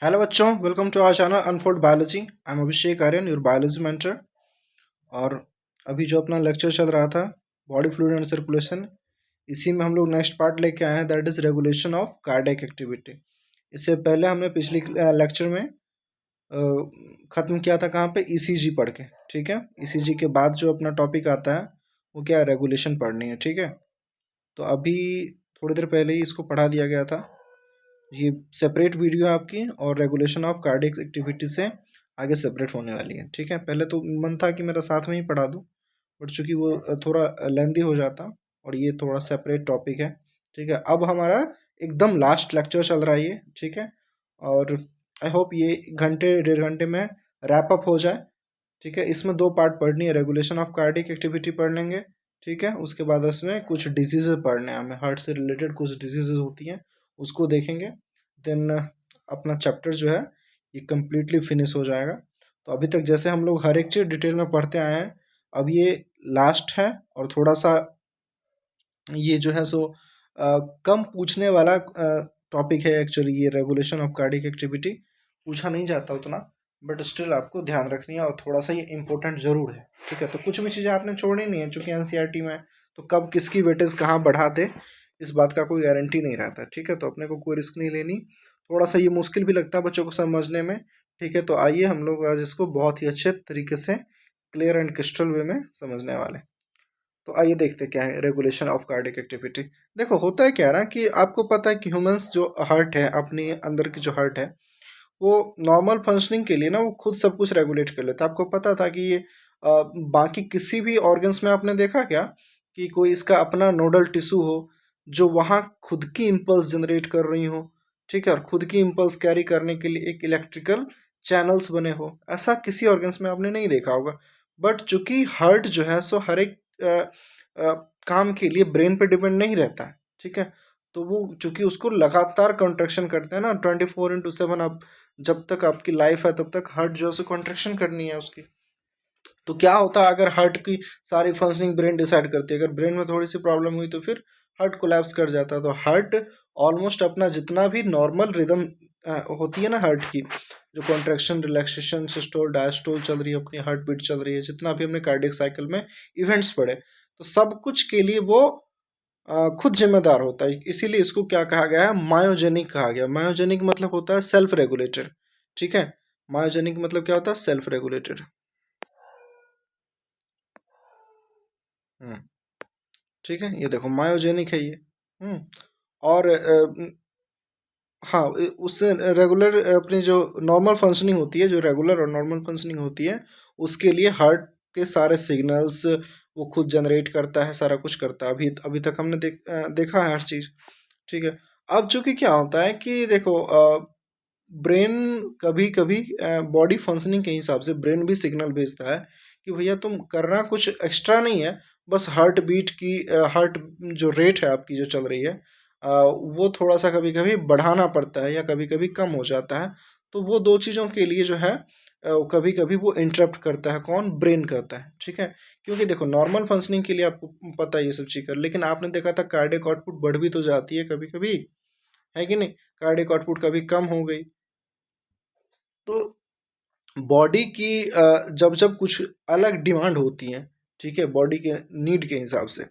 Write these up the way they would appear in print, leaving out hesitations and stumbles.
Hello बच्चों, welcome to our channel unfold biology. I am Abhishek Aryan, your biology mentor. और अभी जो अपना लेक्चर चल रहा था बॉडी फ्लूइड एंड सर्कुलेशन, इसी में हम लोग नेक्स्ट पार्ट लेके आए हैं, that is regulation of cardiac activity. इससे पहले हमने पिछली लेक्चर में ख़त्म किया था कहाँ पे, ईसीजी पढ़ के। ठीक है, ईसीजी के बाद जो अपना टॉपिक आता है वो क्या है, रेगुलेशन पढ़नी है। ठीक है, तो अभी थोड़ी देर पहले ही इसको पढ़ा दिया गया था। ये सेपरेट वीडियो है आपकी, और रेगुलेशन ऑफ कार्डियक एक्टिविटी से आगे सेपरेट होने वाली है। ठीक है, पहले तो मन था कि मेरा साथ में ही पढ़ा दूँ, बट चूंकि वो थोड़ा लेंदी हो जाता और ये थोड़ा सेपरेट टॉपिक है। ठीक है, अब हमारा एकदम लास्ट लेक्चर चल रहा है ये। ठीक है, और आई होप ये घंटे 1.5 घंटे में रैप अप हो जाए। ठीक है, इसमें 2 पार्ट पढ़नी है, रेगुलेशन ऑफ कार्डियक एक्टिविटी पढ़ लेंगे। ठीक है, उसके बाद इसमें कुछ डिजीज़ पढ़ने हैं हमें, हार्ट से रिलेटेड कुछ डिजीज़ होती हैं उसको देखेंगे। देन अपना चैप्टर जो है ये कम्प्लीटली फिनिश हो जाएगा। तो अभी तक जैसे हम लोग हर एक चीज़ डिटेल में पढ़ते आए हैं, अब ये लास्ट है और थोड़ा सा ये जो है सो कम पूछने वाला टॉपिक है एक्चुअली। ये रेगुलेशन ऑफ कार्डियक एक्टिविटी पूछा नहीं जाता उतना, बट स्टिल आपको ध्यान रखनी है और थोड़ा सा ये इंपॉर्टेंट ज़रूर है। ठीक है, तो कुछ भी चीज़ें आपने छोड़नी नहीं है, चूँकि एनसीईआरटी में है, तो कब किसकी वेटेज कहाँ बढ़ा दे इस बात का कोई गारंटी नहीं रहता। ठीक है, तो अपने को कोई रिस्क नहीं लेनी। थोड़ा सा ये मुश्किल भी लगता है बच्चों को समझने में। ठीक है, तो आइए हम लोग आज इसको बहुत ही अच्छे तरीके से क्लियर एंड क्रिस्टल वे में समझने वाले। तो आइए देखते क्या है रेगुलेशन ऑफ कार्डियक एक्टिविटी। देखो, होता है क्या ना कि आपको पता है कि ह्यूमंस जो हार्ट है, अपने अंदर की जो हार्ट है, वो नॉर्मल फंक्शनिंग के लिए ना वो खुद सब कुछ रेगुलेट कर लेता है। आपको पता था कि ये बाकी किसी भी ऑर्गन्स में आपने देखा क्या कि कोई इसका अपना नोडल टिश्यू हो जो वहाँ खुद की इम्पल्स जनरेट कर रही हो। ठीक है, और खुद की इम्पल्स कैरी करने के लिए एक इलेक्ट्रिकल चैनल्स बने हो, ऐसा किसी ऑर्गन्स में आपने नहीं देखा होगा। बट चूंकि हार्ट जो है सो हर एक काम के लिए ब्रेन पे डिपेंड नहीं रहता है। ठीक है, तो वो चूंकि उसको लगातार कॉन्ट्रेक्शन करते हैं ना, 24/7। आप जब तक आपकी लाइफ है तब तक हार्ट जो है उसे कॉन्ट्रेक्शन करनी है उसकी। तो क्या होता है, अगर हार्ट की सारी फंक्शनिंग ब्रेन डिसाइड करती है, अगर ब्रेन में थोड़ी सी प्रॉब्लम हुई तो फिर हार्ट कोलैप्स कर जाता है। तो हार्ट ऑलमोस्ट अपना जितना भी नॉर्मल रिदम होती है ना हार्ट की, जो कॉन्ट्रैक्शन, रिलैक्सेशन, सिस्टोल, डायस्टोल चल रही है, अपनी हार्ट बीट चल रही है, जितना भी हमने कार्डियक साइकिल में इवेंट्स पढ़े, तो सब कुछ के लिए वो खुद जिम्मेदार होता है। इसीलिए इसको क्या कहा गया है, मायोजेनिक कहा गया। मायोजेनिक मतलब होता है सेल्फ रेगुलेटेड। ठीक है, मायोजेनिक मतलब क्या होता है, सेल्फ रेगुलेटेड। हम्म, ठीक है, ये देखो मायोजेनिक है ये। हम्म, और हाँ, उससे रेगुलर अपनी जो नॉर्मल फंक्शनिंग होती है, जो रेगुलर और नॉर्मल फंक्शनिंग होती है, उसके लिए हार्ट के सारे सिग्नल्स वो खुद जनरेट करता है, सारा कुछ करता है। अभी अभी तक हमने देखा है हर चीज़। ठीक है, अब चूंकि क्या होता है कि देखो, ब्रेन कभी कभी बॉडी फंक्शनिंग के हिसाब से ब्रेन भी सिग्नल भेजता है कि भैया तुम करना कुछ एक्स्ट्रा नहीं है, बस हार्ट बीट की हार्ट जो रेट है आपकी जो चल रही है, वो थोड़ा सा कभी कभी बढ़ाना पड़ता है या कभी कभी कम हो जाता है। तो वो दो चीज़ों के लिए जो है कभी कभी वो इंटरप्ट करता है, कौन, ब्रेन करता है। ठीक है, क्योंकि देखो नॉर्मल फंक्शनिंग के लिए आपको पता है ये सब चीज़ कर, लेकिन आपने देखा था कार्डियक आउटपुट बढ़ भी तो जाती है कभी कभी, है कि नहीं। कार्डियक आउटपुट कभी कम हो गई, तो बॉडी की जब जब कुछ अलग डिमांड होती है, ठीक है, बॉडी के नीड के हिसाब से,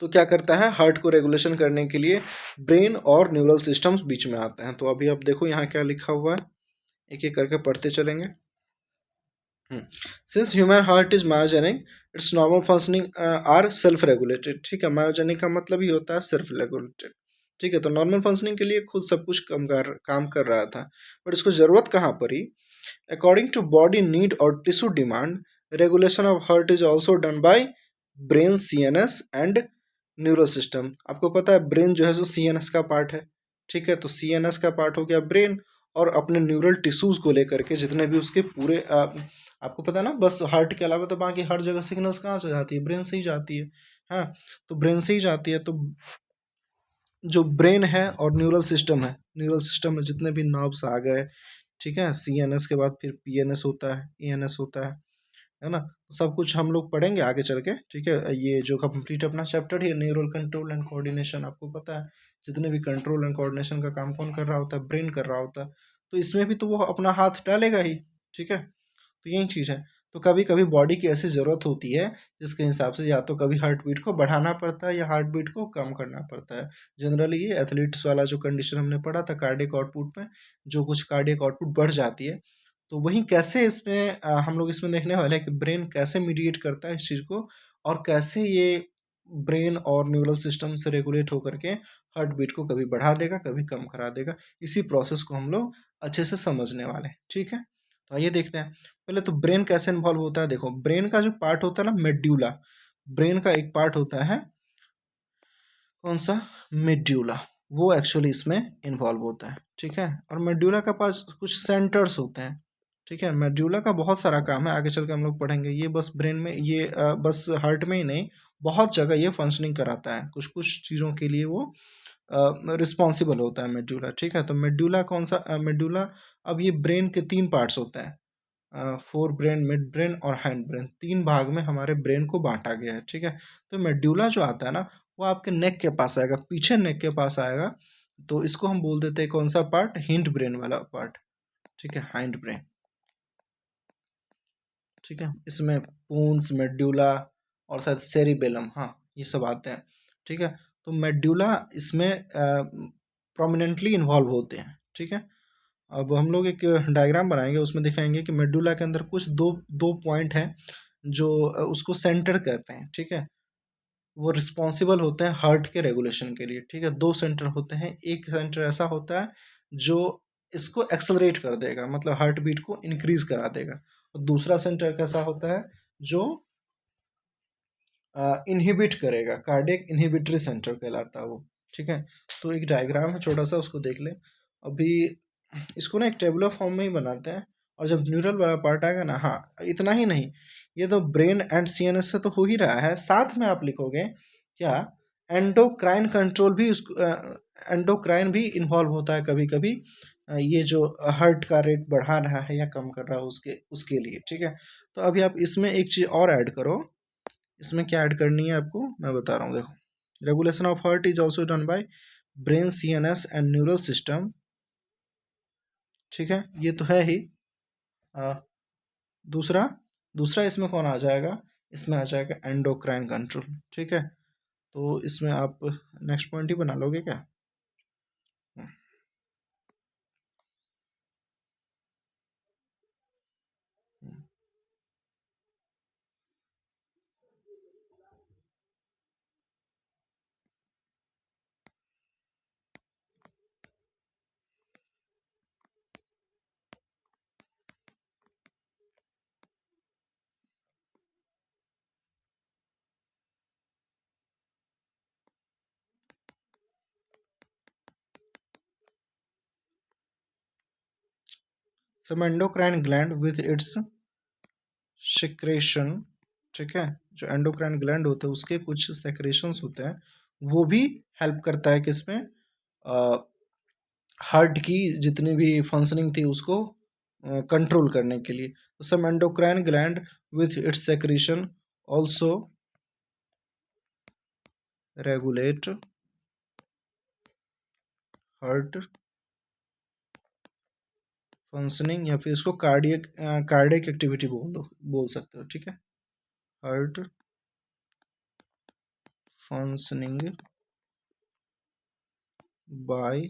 तो क्या करता है, हार्ट को रेगुलेशन करने के लिए ब्रेन और न्यूरल सिस्टम्स बीच में आते हैं। तो अभी आप देखो यहाँ क्या लिखा हुआ है, एक एक करके पढ़ते चलेंगे। Since human heart is myogenic, it's normal functioning are self regulated. ठीक है, मायोजेनिक का मतलब ही होता है सेल्फ रेगुलेटेड। ठीक है, तो नॉर्मल फंक्शनिंग के लिए खुद सब कुछ काम कर रहा था, बट इसको ज़रूरत कहाँ पड़ी, according to body need or tissue demand, regulation of heart is also done by brain, CNS and neural system. आपको पता है ब्रेन जो है सो CNS का पार्ट है। ठीक है, तो CNS का पार्ट हो गया ब्रेन, और अपने न्यूरल टिश्यूज को लेकर के जितने भी उसके पूरे आपको पता है ना, बस हार्ट के अलावा तो बाकी हर जगह सिग्नल्स कहाँ से जाती है, ब्रेन से ही जाती है। हाँ, तो ब्रेन से ही जाती है। तो जो ब्रेन है और न्यूरल सिस्टम है, न्यूरल सिस्टम में जितने भी नर्व्स आ गए, ठीक है, CNS के बाद फिर PNS होता है, ENS होता है ना। तो सब कुछ हम लोग पढ़ेंगे आगे चल के। ठीक है, ये जो कंप्लीट अपना चैप्टर है न्यूरल कंट्रोल एंड कोऑर्डिनेशन, आपको पता है जितने भी कंट्रोल एंड कोऑर्डिनेशन का काम कौन कर रहा होता है, ब्रेन कर रहा होता है। तो इसमें भी तो वो अपना हाथ डालेगा ही, ठीक है। तो यही चीज़ है। तो कभी कभी बॉडी की ऐसी ज़रूरत होती है जिसके हिसाब से या तो कभी हार्ट बीट को बढ़ाना पड़ता है या हार्ट बीट को कम करना पड़ता है। जनरली ये एथलीट्स वाला जो कंडीशन हमने पढ़ा था कार्डियक आउटपुट में, जो कुछ कार्डियक आउटपुट बढ़ जाती है, तो वही कैसे इसमें हम लोग इसमें देखने वाले हैं कि ब्रेन कैसे मीडिएट करता है इस चीज़ को, और कैसे ये ब्रेन और न्यूरल सिस्टम से रेगुलेट होकर के हार्ट बीट को कभी बढ़ा देगा कभी कम करा देगा। इसी प्रोसेस को हम लोग अच्छे से समझने वाले हैं, ठीक है। तो आइए देखते हैं पहले तो ब्रेन कैसे इन्वॉल्व होता है। देखो ब्रेन का जो पार्ट होता है ना मेड्यूला, ब्रेन का एक पार्ट होता है कौन सा, मेड्यूला, वो एक्चुअली इसमें इन्वॉल्व होता है, ठीक है। और मेड्यूला के पास कुछ सेंटर्स होते हैं, ठीक है। मेड्यूला का बहुत सारा काम है, आगे चल के हम लोग पढ़ेंगे। ये बस ब्रेन में, ये बस हार्ट में ही नहीं, बहुत जगह ये फंक्शनिंग कराता है, कुछ कुछ चीज़ों के लिए वो रिस्पॉन्सिबल होता है मेड्यूला, ठीक है। तो मेड्यूला कौन सा, मेड्यूला, अब ये ब्रेन के 3 पार्ट्स होते हैं, फोर ब्रेन, मिड ब्रेन और हैंड ब्रेन, 3 भाग में हमारे ब्रेन को बांटा गया है, ठीक है। तो मेड्यूला जो आता है ना, वो आपके नेक के पास आएगा, पीछे नेक के पास आएगा। तो इसको हम बोल देते हैं कौन सा पार्ट, हिंड ब्रेन वाला पार्ट, ठीक है, हाइंड ब्रेन, ठीक है। इसमें पूंस, मेड्यूला और शायद सेरिबेलम, हाँ ये सब आते हैं, ठीक है। तो मेड्यूला इसमें प्रोमिनेंटली इन्वॉल्व होते हैं, ठीक है। अब हम लोग एक डायग्राम बनाएंगे, उसमें दिखाएंगे कि मेडुला के अंदर कुछ दो दो पॉइंट हैं जो उसको सेंटर कहते हैं, ठीक है। वो रिस्पॉन्सिबल होते हैं हार्ट के रेगुलेशन के लिए, ठीक है। 2 सेंटर होते हैं, एक सेंटर ऐसा होता है जो इसको एक्सेलरेट कर देगा, मतलब हार्ट बीट को इंक्रीज करा देगा, और दूसरा सेंटर कैसा होता है जो इनहिबिट करेगा, कार्डियक इनहिबिटरी सेंटर कहलाता है वो, ठीक है। तो एक डायग्राम है छोटा सा, उसको देख ले। अभी इसको ना एक टेबुलर फॉर्म में ही बनाते हैं, और जब न्यूरल वाला पार्ट आएगा ना, हाँ इतना ही नहीं, ये तो ब्रेन एंड सीएनएस से तो हो ही रहा है, साथ में आप लिखोगे क्या, एंडोक्राइन कंट्रोल भी एंडोक्राइन भी इन्वॉल्व होता है कभी कभी, ये जो हार्ट का रेट बढ़ा रहा है या कम कर रहा है उसके उसके लिए, ठीक है। तो अभी आप इसमें एक चीज़ और ऐड करो, इसमें क्या ऐड करनी है आपको मैं बता रहा हूँ, देखो regulation of heart is also done by brain, CNS and neural system, ठीक है, ये तो है ही। आ, दूसरा दूसरा इसमें कौन आ जाएगा, इसमें आ जाएगा एंडोक्राइन कंट्रोल, ठीक है। तो इसमें आप नेक्स्ट पॉइंट ही बना लोगे क्या। हम्म, हम्म। some endocrine gland with its secretion, ठीक है। जो एंडोक्राइन ग्लैंड होते हैं उसके कुछ सेक्रेशंस होते हैं, वो भी हेल्प करता है किसमें, हार्ट की जितनी भी फंक्शनिंग थी उसको कंट्रोल करने के लिए। तो some endocrine gland with its secretion also regulate heart functioning, या फिर इसको कार्डियक कार्डियक एक्टिविटी बोल दो, बोल सकते हो, ठीक है। हार्ट फंक्शनिंग बाय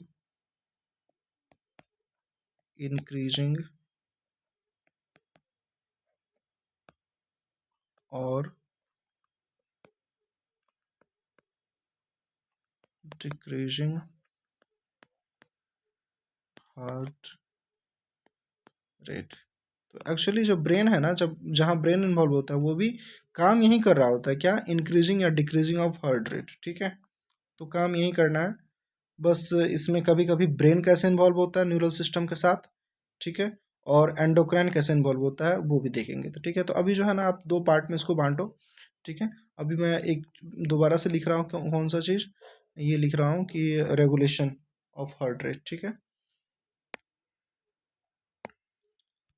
इंक्रीजिंग और डिक्रीजिंग हार्ट रेट। तो एक्चुअली जो ब्रेन है ना, जब जहाँ ब्रेन इन्वॉल्व होता है वो भी काम यही कर रहा होता है, क्या, इंक्रीजिंग या डिक्रीजिंग ऑफ हार्ट रेट, ठीक है। तो काम यही करना है। बस इसमें कभी कभी ब्रेन कैसे इन्वॉल्व होता है न्यूरल सिस्टम के साथ, ठीक है, और एंडोक्राइन कैसे इन्वॉल्व होता है वो भी देखेंगे। तो ठीक है, तो अभी जो है ना आप 2 पार्ट में इसको बांटो, ठीक है। अभी मैं एक दोबारा से लिख रहा हूँ, कौन सा चीज़, ये लिख रहा हूँ कि रेगुलेशन ऑफ हार्ट रेट, ठीक है।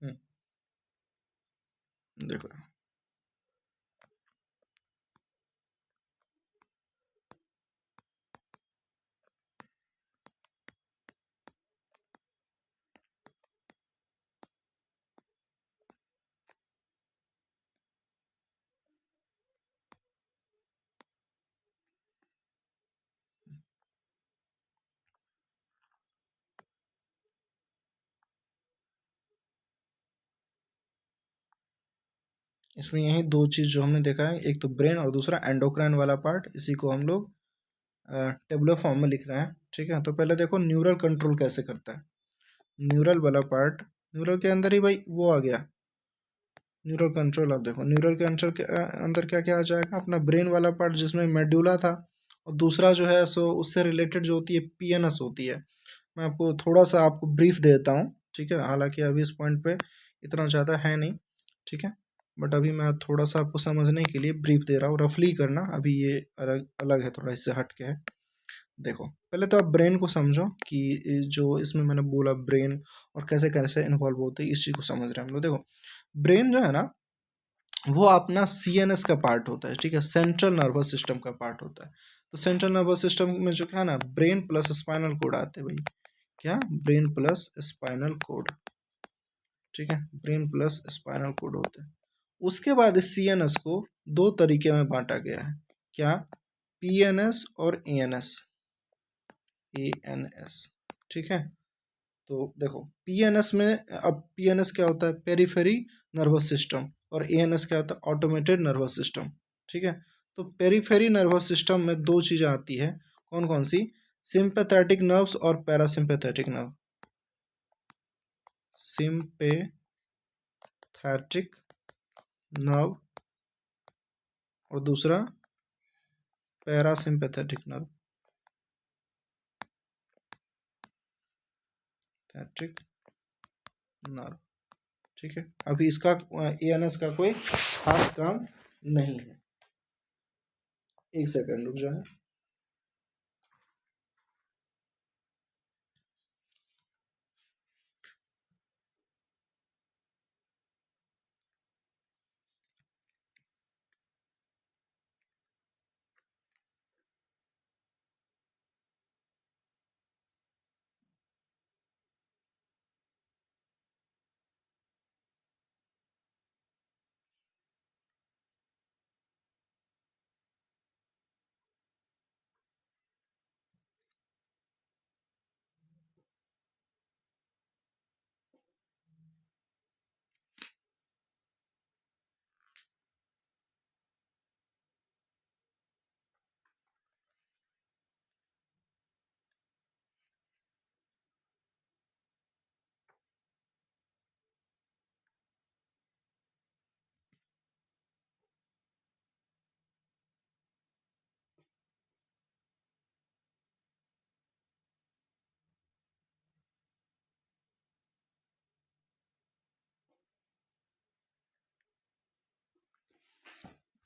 हम्म, देखो इसमें यही दो चीज़ जो हमने देखा है, एक तो ब्रेन और दूसरा एंडोक्राइन वाला पार्ट, इसी को हम लोग टेबुलर फॉर्म में लिख रहे हैं। ठीक है, तो पहले देखो न्यूरल कंट्रोल कैसे करता है। न्यूरल वाला पार्ट, न्यूरल के अंदर ही भाई वो आ गया न्यूरल कंट्रोल। अब देखो न्यूरल के अंदर अंदर क्या क्या आ जाएगा, अपना ब्रेन वाला पार्ट जिसमें मेडुला था, और दूसरा जो है सो उससे रिलेटेड जो होती है पीएनएस होती है। मैं आपको थोड़ा सा आपको ब्रीफ दे देता हूँ। ठीक है, हालांकि अभी इस पॉइंट पे इतना ज़्यादा है नहीं। ठीक है, बट अभी मैं थोड़ा सा आपको समझने के लिए ब्रीफ दे रहा हूँ, रफली करना, अभी ये अलग अलग है, थोड़ा इससे हट के है। देखो पहले तो आप ब्रेन को समझो कि जो इसमें मैंने बोला ब्रेन और कैसे कैसे इन्वॉल्व होते हैं, इस चीज़ को समझ रहे हैं हम लोग। देखो ब्रेन जो है ना, वो अपना सीएनएस का पार्ट होता है। ठीक है, सेंट्रल नर्वस सिस्टम का पार्ट होता है। तो सेंट्रल नर्वस सिस्टम में जो क्या है ना, ब्रेन प्लस स्पाइनल कोड आते हैं भाई। क्या, ब्रेन प्लस स्पाइनल कोड। ठीक है, ब्रेन प्लस स्पाइनल कोड होते हैं। उसके बाद इस सीएनएस को दो तरीके में बांटा गया है। क्या, पीएनएस और एएनएस। एएनएस, ठीक है। तो देखो पीएनएस में, अब पीएनएस क्या होता है, पेरिफेरी नर्वस सिस्टम, और एएनएस क्या होता है, ऑटोमेटेड नर्वस सिस्टम। ठीक है, तो पेरिफेरी नर्वस सिस्टम में दो चीज़ें आती है, कौन कौन सी, सिंपैथेटिक नर्व्स और पैरासिम्पैथेटिक नर्व। सिंपैथेटिक नर्व और दूसरा पैरासिम्पैथेटिक नर्व। Pethick nerve. ठीक है, अभी इसका एएनएस का कोई खास काम नहीं है। एक सेकंड रुक जाए।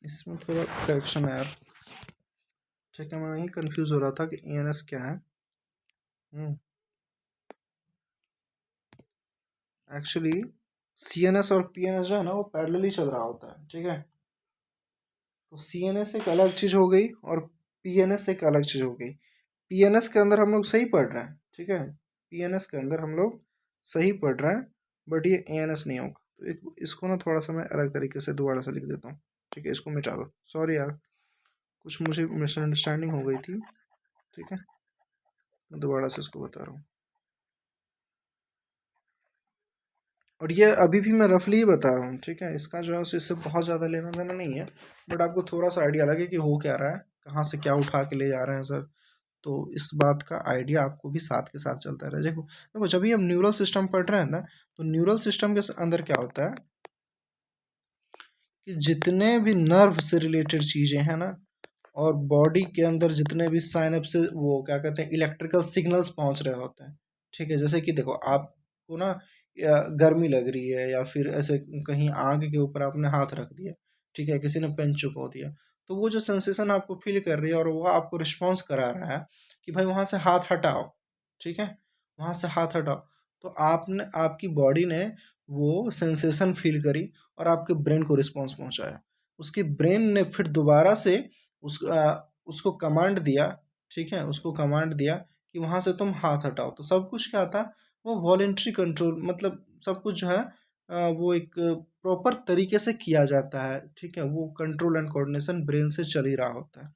इसमें थोड़ा करेक्शन है यार। ठीक है, मैं वही कंफ्यूज हो रहा था कि एएनएस क्या है। एक्चुअली सीएनएस और पीएनएस जो है ना, वो पैरेलली चल रहा होता है। ठीक है, तो सीएनएस एक अलग चीज़ हो गई और पीएनएस एक अलग चीज़ हो गई। पीएनएस के अंदर हम लोग सही पढ़ रहे हैं। ठीक है, पीएनएस के अंदर हम लोग सही पढ़ रहे हैं, बट ये एएनएस नहीं होगा। तो एक इसको ना थोड़ा सा मैं अलग तरीके से दोबारा से लिख देता हूँ। ठीक है, इसको मिटा दो, सॉरी यार, कुछ मुझे मिसअंडरस्टैंडिंग हो गई थी। ठीक है, मैं दोबारा से इसको बता रहा हूँ। और ये अभी भी मैं रफली ही बता रहा हूँ। ठीक है, इसका जो है इससे बहुत ज़्यादा लेना देना नहीं है, बट आपको थोड़ा सा आइडिया लगे कि हो क्या रहा है, कहाँ से क्या उठा के ले जा रहे हैं सर। तो इस बात का आइडिया आपको भी साथ के साथ चलता रहे। देखो देखो, जब भी हम न्यूरल सिस्टम पढ़ रहे हैं ना, तो न्यूरल सिस्टम के अंदर क्या होता है कि जितने भी नर्व से रिलेटेड चीज़ें हैं ना, और बॉडी के अंदर जितने भी साइनेप्स, वो क्या कहते हैं, इलेक्ट्रिकल सिग्नल्स पहुंच रहे होते हैं। ठीक है, जैसे कि देखो आपको ना गर्मी लग रही है, या फिर ऐसे कहीं आग के ऊपर आपने हाथ रख दिया, ठीक है, किसी ने पेन चुपो दिया, तो वो जो सेंसेशन आपको फील कर रही है और वो आपको रिस्पॉन्स करा रहा है कि भाई वहां से हाथ हटाओ। ठीक है, वहां से हाथ हटाओ, तो आपने, आपकी बॉडी ने वो सेंसेशन फील करी और आपके ब्रेन को रिस्पॉन्स पहुंचाया। उसकी ब्रेन ने फिर दोबारा से उसको कमांड दिया। ठीक है, उसको कमांड दिया कि वहाँ से तुम हाथ हटाओ। तो सब कुछ क्या था, वो वॉलेंट्री कंट्रोल, मतलब सब कुछ जो है वो एक प्रॉपर तरीके से किया जाता है। ठीक है, वो कंट्रोल एंड कोऑर्डिनेशन ब्रेन से चल ही रहा होता है।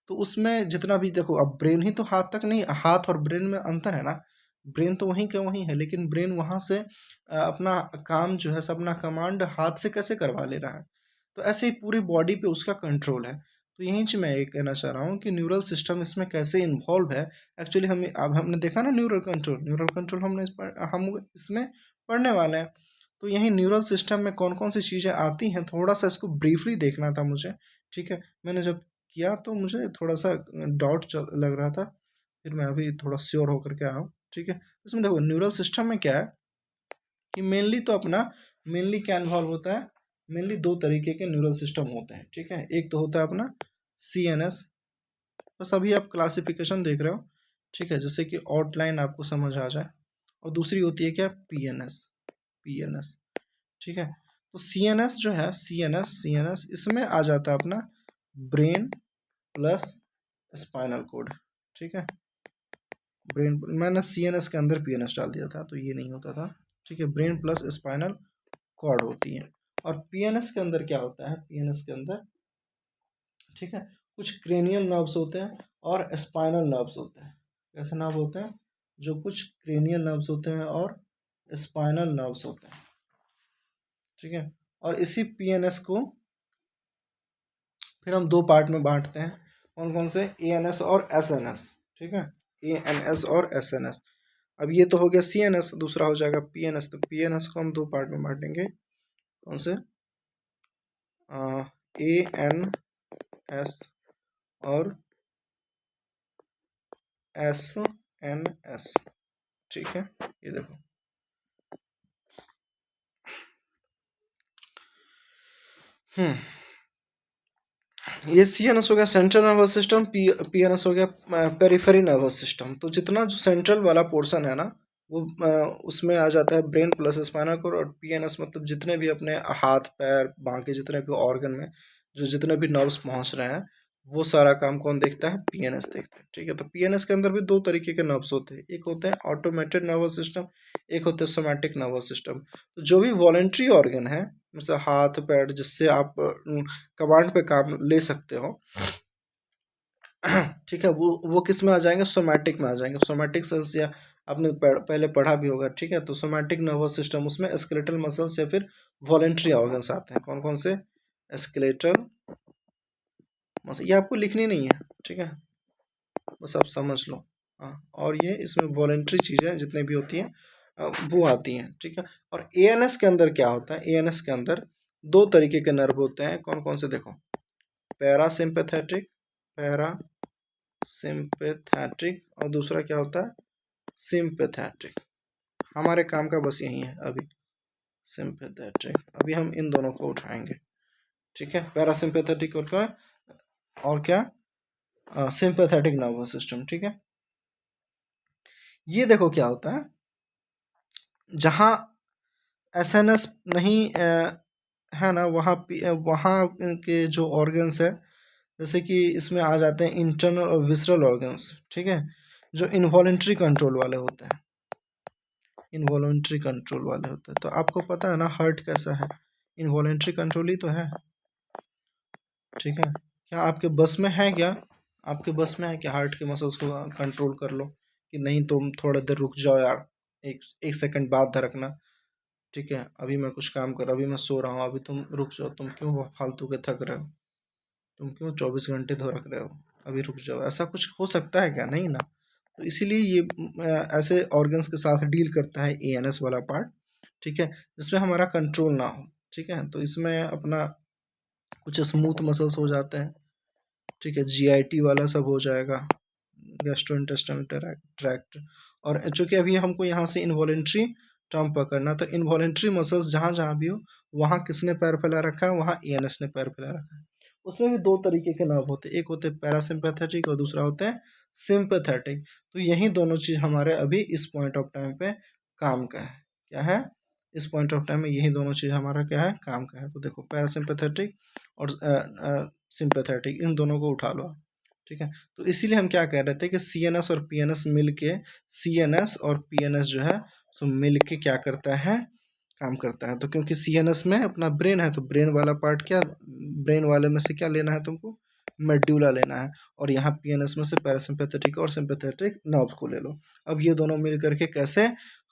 तो उसमें जितना भी देखो, अब ब्रेन ही तो हाथ तक नहीं, हाथ और ब्रेन में अंतर है ना। ब्रेन तो वहीं का वहीं है, लेकिन ब्रेन वहाँ से अपना काम जो है, अपना कमांड हाथ से कैसे करवा ले रहा है। तो ऐसे ही पूरी बॉडी पे उसका कंट्रोल है। तो यहीं से मैं ये कहना चाह रहा हूँ कि न्यूरल सिस्टम इसमें कैसे इन्वॉल्व है। एक्चुअली हम अब हमने देखा ना न्यूरल कंट्रोल हम इसमें पढ़ने वाले हैं। तो यही न्यूरल सिस्टम में कौन कौन सी चीज़ें आती हैं, थोड़ा सा इसको ब्रीफली देखना था मुझे। ठीक है, मैंने जब किया तो मुझे थोड़ा सा डाउट लग रहा था, फिर मैं अभी थोड़ा श्योर होकर के आया हूँ। ठीक है, इसमें देखो न्यूरल सिस्टम में क्या है कि मेनली क्या इन्वॉल्व होता है। मेनली दो तरीके के न्यूरल सिस्टम होते हैं। ठीक है, एक तो होता है अपना CNS, बस अभी आप क्लासिफिकेशन देख रहे हो। ठीक है, जैसे कि आउटलाइन आपको समझ आ जाए। और दूसरी होती है क्या, PNS। ठीक है, तो CNS जो है, CNS इसमें आ जाता है अपना ब्रेन प्लस स्पाइनल कोड। ठीक है, ब्रेन, मैंने CNS के अंदर PNS डाल दिया था तो ये नहीं होता था। ठीक है, ब्रेन प्लस स्पाइनल कॉर्ड होती है। और PNS के अंदर क्या होता है, PNS के अंदर, ठीक है, कुछ क्रेनियल नर्व्स होते हैं और स्पाइनल नर्व्स होते हैं। कैसे नर्व होते हैं, जो कुछ क्रेनियल नर्व्स होते हैं और स्पाइनल नर्व्स होते हैं। ठीक है, और इसी PNS को फिर हम दो पार्ट में बांटते हैं। कौन कौन से, ANS और SNS। ठीक है, ANS और SNS। अब ये तो हो गया CNS, दूसरा हो जाएगा PNS। तो PNS को हम दो पार्ट में बांटेंगे। कौन से, ANS और SNS। ठीक है, ये देखो, ये CNS हो गया सेंट्रल नर्वस सिस्टम, PNS हो गया पेरिफेरी नर्वस सिस्टम। तो जितना जो सेंट्रल वाला पोर्शन है ना, वो उसमें आ जाता है ब्रेन प्लस स्पाइनल कोड। और PNS मतलब जितने भी अपने हाथ पैर बाकी जितने भी ऑर्गन में जो जितने भी नर्व्स पहुंच रहे हैं, वो सारा काम कौन देखता है, PNS देखता है। ठीक है, तो PNS के अंदर भी दो तरीके के नर्व्स होते हैं, एक होते हैं ऑटोमेटेड नर्वस सिस्टम, एक होते हैं सोमैटिक नर्वस सिस्टम। तो जो भी वॉलेंट्री ऑर्गन है, मतलब हाथ पैर जिससे आप कमांड पे काम ले सकते हो, ठीक है, वो किस में आ जाएंगे, सोमैटिक में आ जाएंगे। सोमैटिक सेल्स, या आपने पहले पढ़ा भी होगा। ठीक है, तो सोमैटिक नर्वस सिस्टम, उसमें स्केलेटल मसल्स या फिर वॉलेंट्री ऑर्गन्स आते हैं। कौन कौन से, स्केलेटल मसल, ये आपको लिखनी नहीं है। ठीक है, बस आप समझ लो। हाँ, और ये इसमें वॉलेंट्री चीज़ें जितनी भी होती हैं वो आती हैं। ठीक है, और ANS के अंदर क्या होता है, ANS के अंदर दो तरीके के नर्व होते हैं। कौन कौन से, देखो, पैरासिम्पैथेटिक, पैरासिम्पैथेटिक, और दूसरा क्या होता है, सिम्पैथेटिक। हमारे काम का बस यही है अभी, सिम्पैथेटिक। अभी हम इन दोनों को उठाएंगे। ठीक है, पैरासिम्पैथेटिक और क्या, सिम्पैथेटिक नर्वस सिस्टम। ठीक है, ये देखो क्या होता है, जहाँ SNS नहीं है ना, वहाँ के जो ऑर्गन्स है, जैसे कि इसमें आ जाते हैं इंटरनल और विसरल ऑर्गन्स। ठीक है, जो इनवॉलेंट्री कंट्रोल वाले होते हैं, इनवॉलेंट्री कंट्रोल वाले होते हैं। तो आपको पता है ना हार्ट कैसा है, इनवॉलेंट्री कंट्रोल ही तो है। ठीक है, क्या आपके बस में है, क्या आपके बस में है कि हार्ट के मसल्स को कंट्रोल कर लो, कि नहीं तुम थोड़ा देर रुक जाओ यार, एक एक सेकंड बाद धड़कना। ठीक है, अभी मैं कुछ काम कर रहा हूँ, अभी मैं सो रहा हूँ, अभी तुम रुक जाओ, तुम क्यों फालतू के थक रहे हो, तुम क्यों 24 घंटे धड़क रहे हो, अभी रुक जाओ। ऐसा कुछ हो सकता है क्या, नहीं ना। तो इसीलिए ये ऐसे ऑर्गन्स के साथ डील करता है ANS वाला पार्ट। ठीक है, जिसमें हमारा कंट्रोल ना हो। ठीक है, तो इसमें अपना कुछ स्मूथ मसल्स हो जाते हैं। ठीक है, GIT वाला सब हो जाएगा, गैस्ट्रोइंटेस्टाइनल ट्रैक्ट। और चूंकि अभी हमको यहाँ से इनवॉलेंट्री टर्म पकड़ना, तो इनवॉलेंट्री मसल्स जहाँ जहाँ भी हो, वहाँ किसने पैर फैला रखा है, वहाँ ANS ने पैर फैला रखा है। उसमें भी दो तरीके के नर्व होते हैं, एक होते हैं पैरासिम्पैथेटिक और दूसरा होते हैं सिंपैथेटिक। तो यही दोनों चीज़ हमारे अभी इस पॉइंट ऑफ टाइम पे काम का है। क्या है, इस पॉइंट ऑफ टाइम में यही दोनों चीज़ हमारा क्या है, काम का है। तो देखो, पैरासिम्पैथेटिक और सिंपैथेटिक, इन दोनों को उठा लो आप। ठीक है, तो इसीलिए हम क्या कह रहे थे कि CNS और PNS मिल के, CNS और PNS जो है सो मिल के क्या करता है, काम करता है। तो क्योंकि CNS में अपना ब्रेन है, तो ब्रेन वाला पार्ट क्या, ब्रेन वाले में से क्या लेना है तुमको, मेड्यूला लेना है। और यहाँ PNS में से पैरासिम्पैथेटिक और सिंपैथेटिक नर्व को ले लो। अब ये दोनों मिल करके कैसे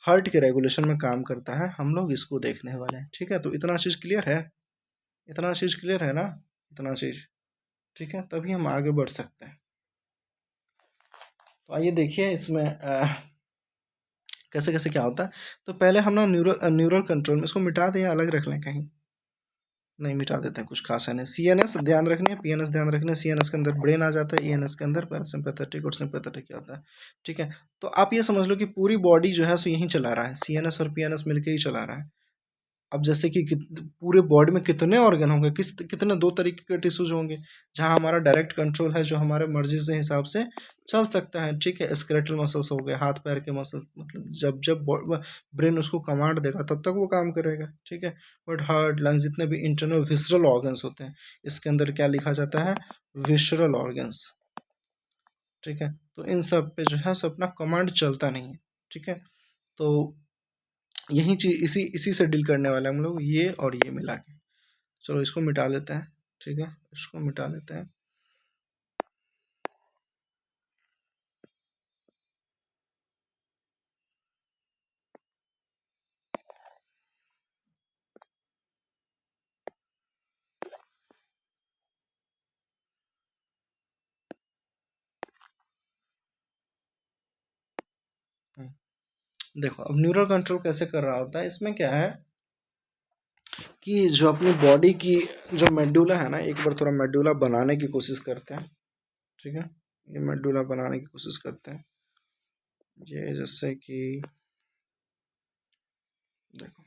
हार्ट के रेगुलेशन में काम करता है, हम लोग इसको देखने वाले हैं। ठीक है, तो इतना चीज़ क्लियर है। इतना चीज़ क्लियर है ना, इतना चीज़, ठीक है, तभी हम आगे बढ़ सकते हैं। तो आइए देखिए इसमें कैसे कैसे क्या होता है। तो पहले हम ना न्यूरल कंट्रोल में इसको मिटा दें या अलग रख लें कहीं, नहीं मिटा देते हैं, कुछ खास है नहीं। सीएनएस ध्यान रखनी है, पीएनएस ध्यान रखनी है। सीएनएस के अंदर ब्रेन आ जाता है, ईएनएस के अंदर पैरासिम्पैथेटिक और सिंपैथेटिक आता है, ठीक है। तो आप ये समझ लो कि पूरी बॉडी जो है सो यही चला रहा है, सीएनएस और पीएनएस मिलकर ही चला रहा है। अब जैसे कि पूरे बॉडी में कितने ऑर्गन होंगे, कितने दो तरीके के टिश्यूज होंगे जहां हमारा डायरेक्ट कंट्रोल है, जो हमारे मर्जी से हिसाब से चल सकता है, ठीक है। स्केलेटल मसल्स हो गए, हाथ पैर के मसल, मतलब जब जब ब्रेन उसको कमांड देगा तब तक वो काम करेगा, ठीक है। बट हार्ट, लंग्स, जितने भी इंटरनल विसरल ऑर्गन्स होते हैं, इसके अंदर क्या लिखा जाता है, विसरल ऑर्गन्स, ठीक है। तो इन सब पे जो है सो अपना कमांड चलता नहीं है, ठीक है। तो यही चीज इसी इसी से डील करने वाले हम लोग, ये और ये मिला के। चलो इसको मिटा लेते हैं, ठीक है, इसको मिटा लेते हैं। देखो अब न्यूरल कंट्रोल कैसे कर रहा होता है, इसमें क्या है कि जो अपनी बॉडी की जो मेडुला है ना, एक बार थोड़ा मेडुला बनाने की कोशिश करते हैं, ठीक है। ये मेडुला बनाने की कोशिश करते हैं, ये जैसे कि देखो,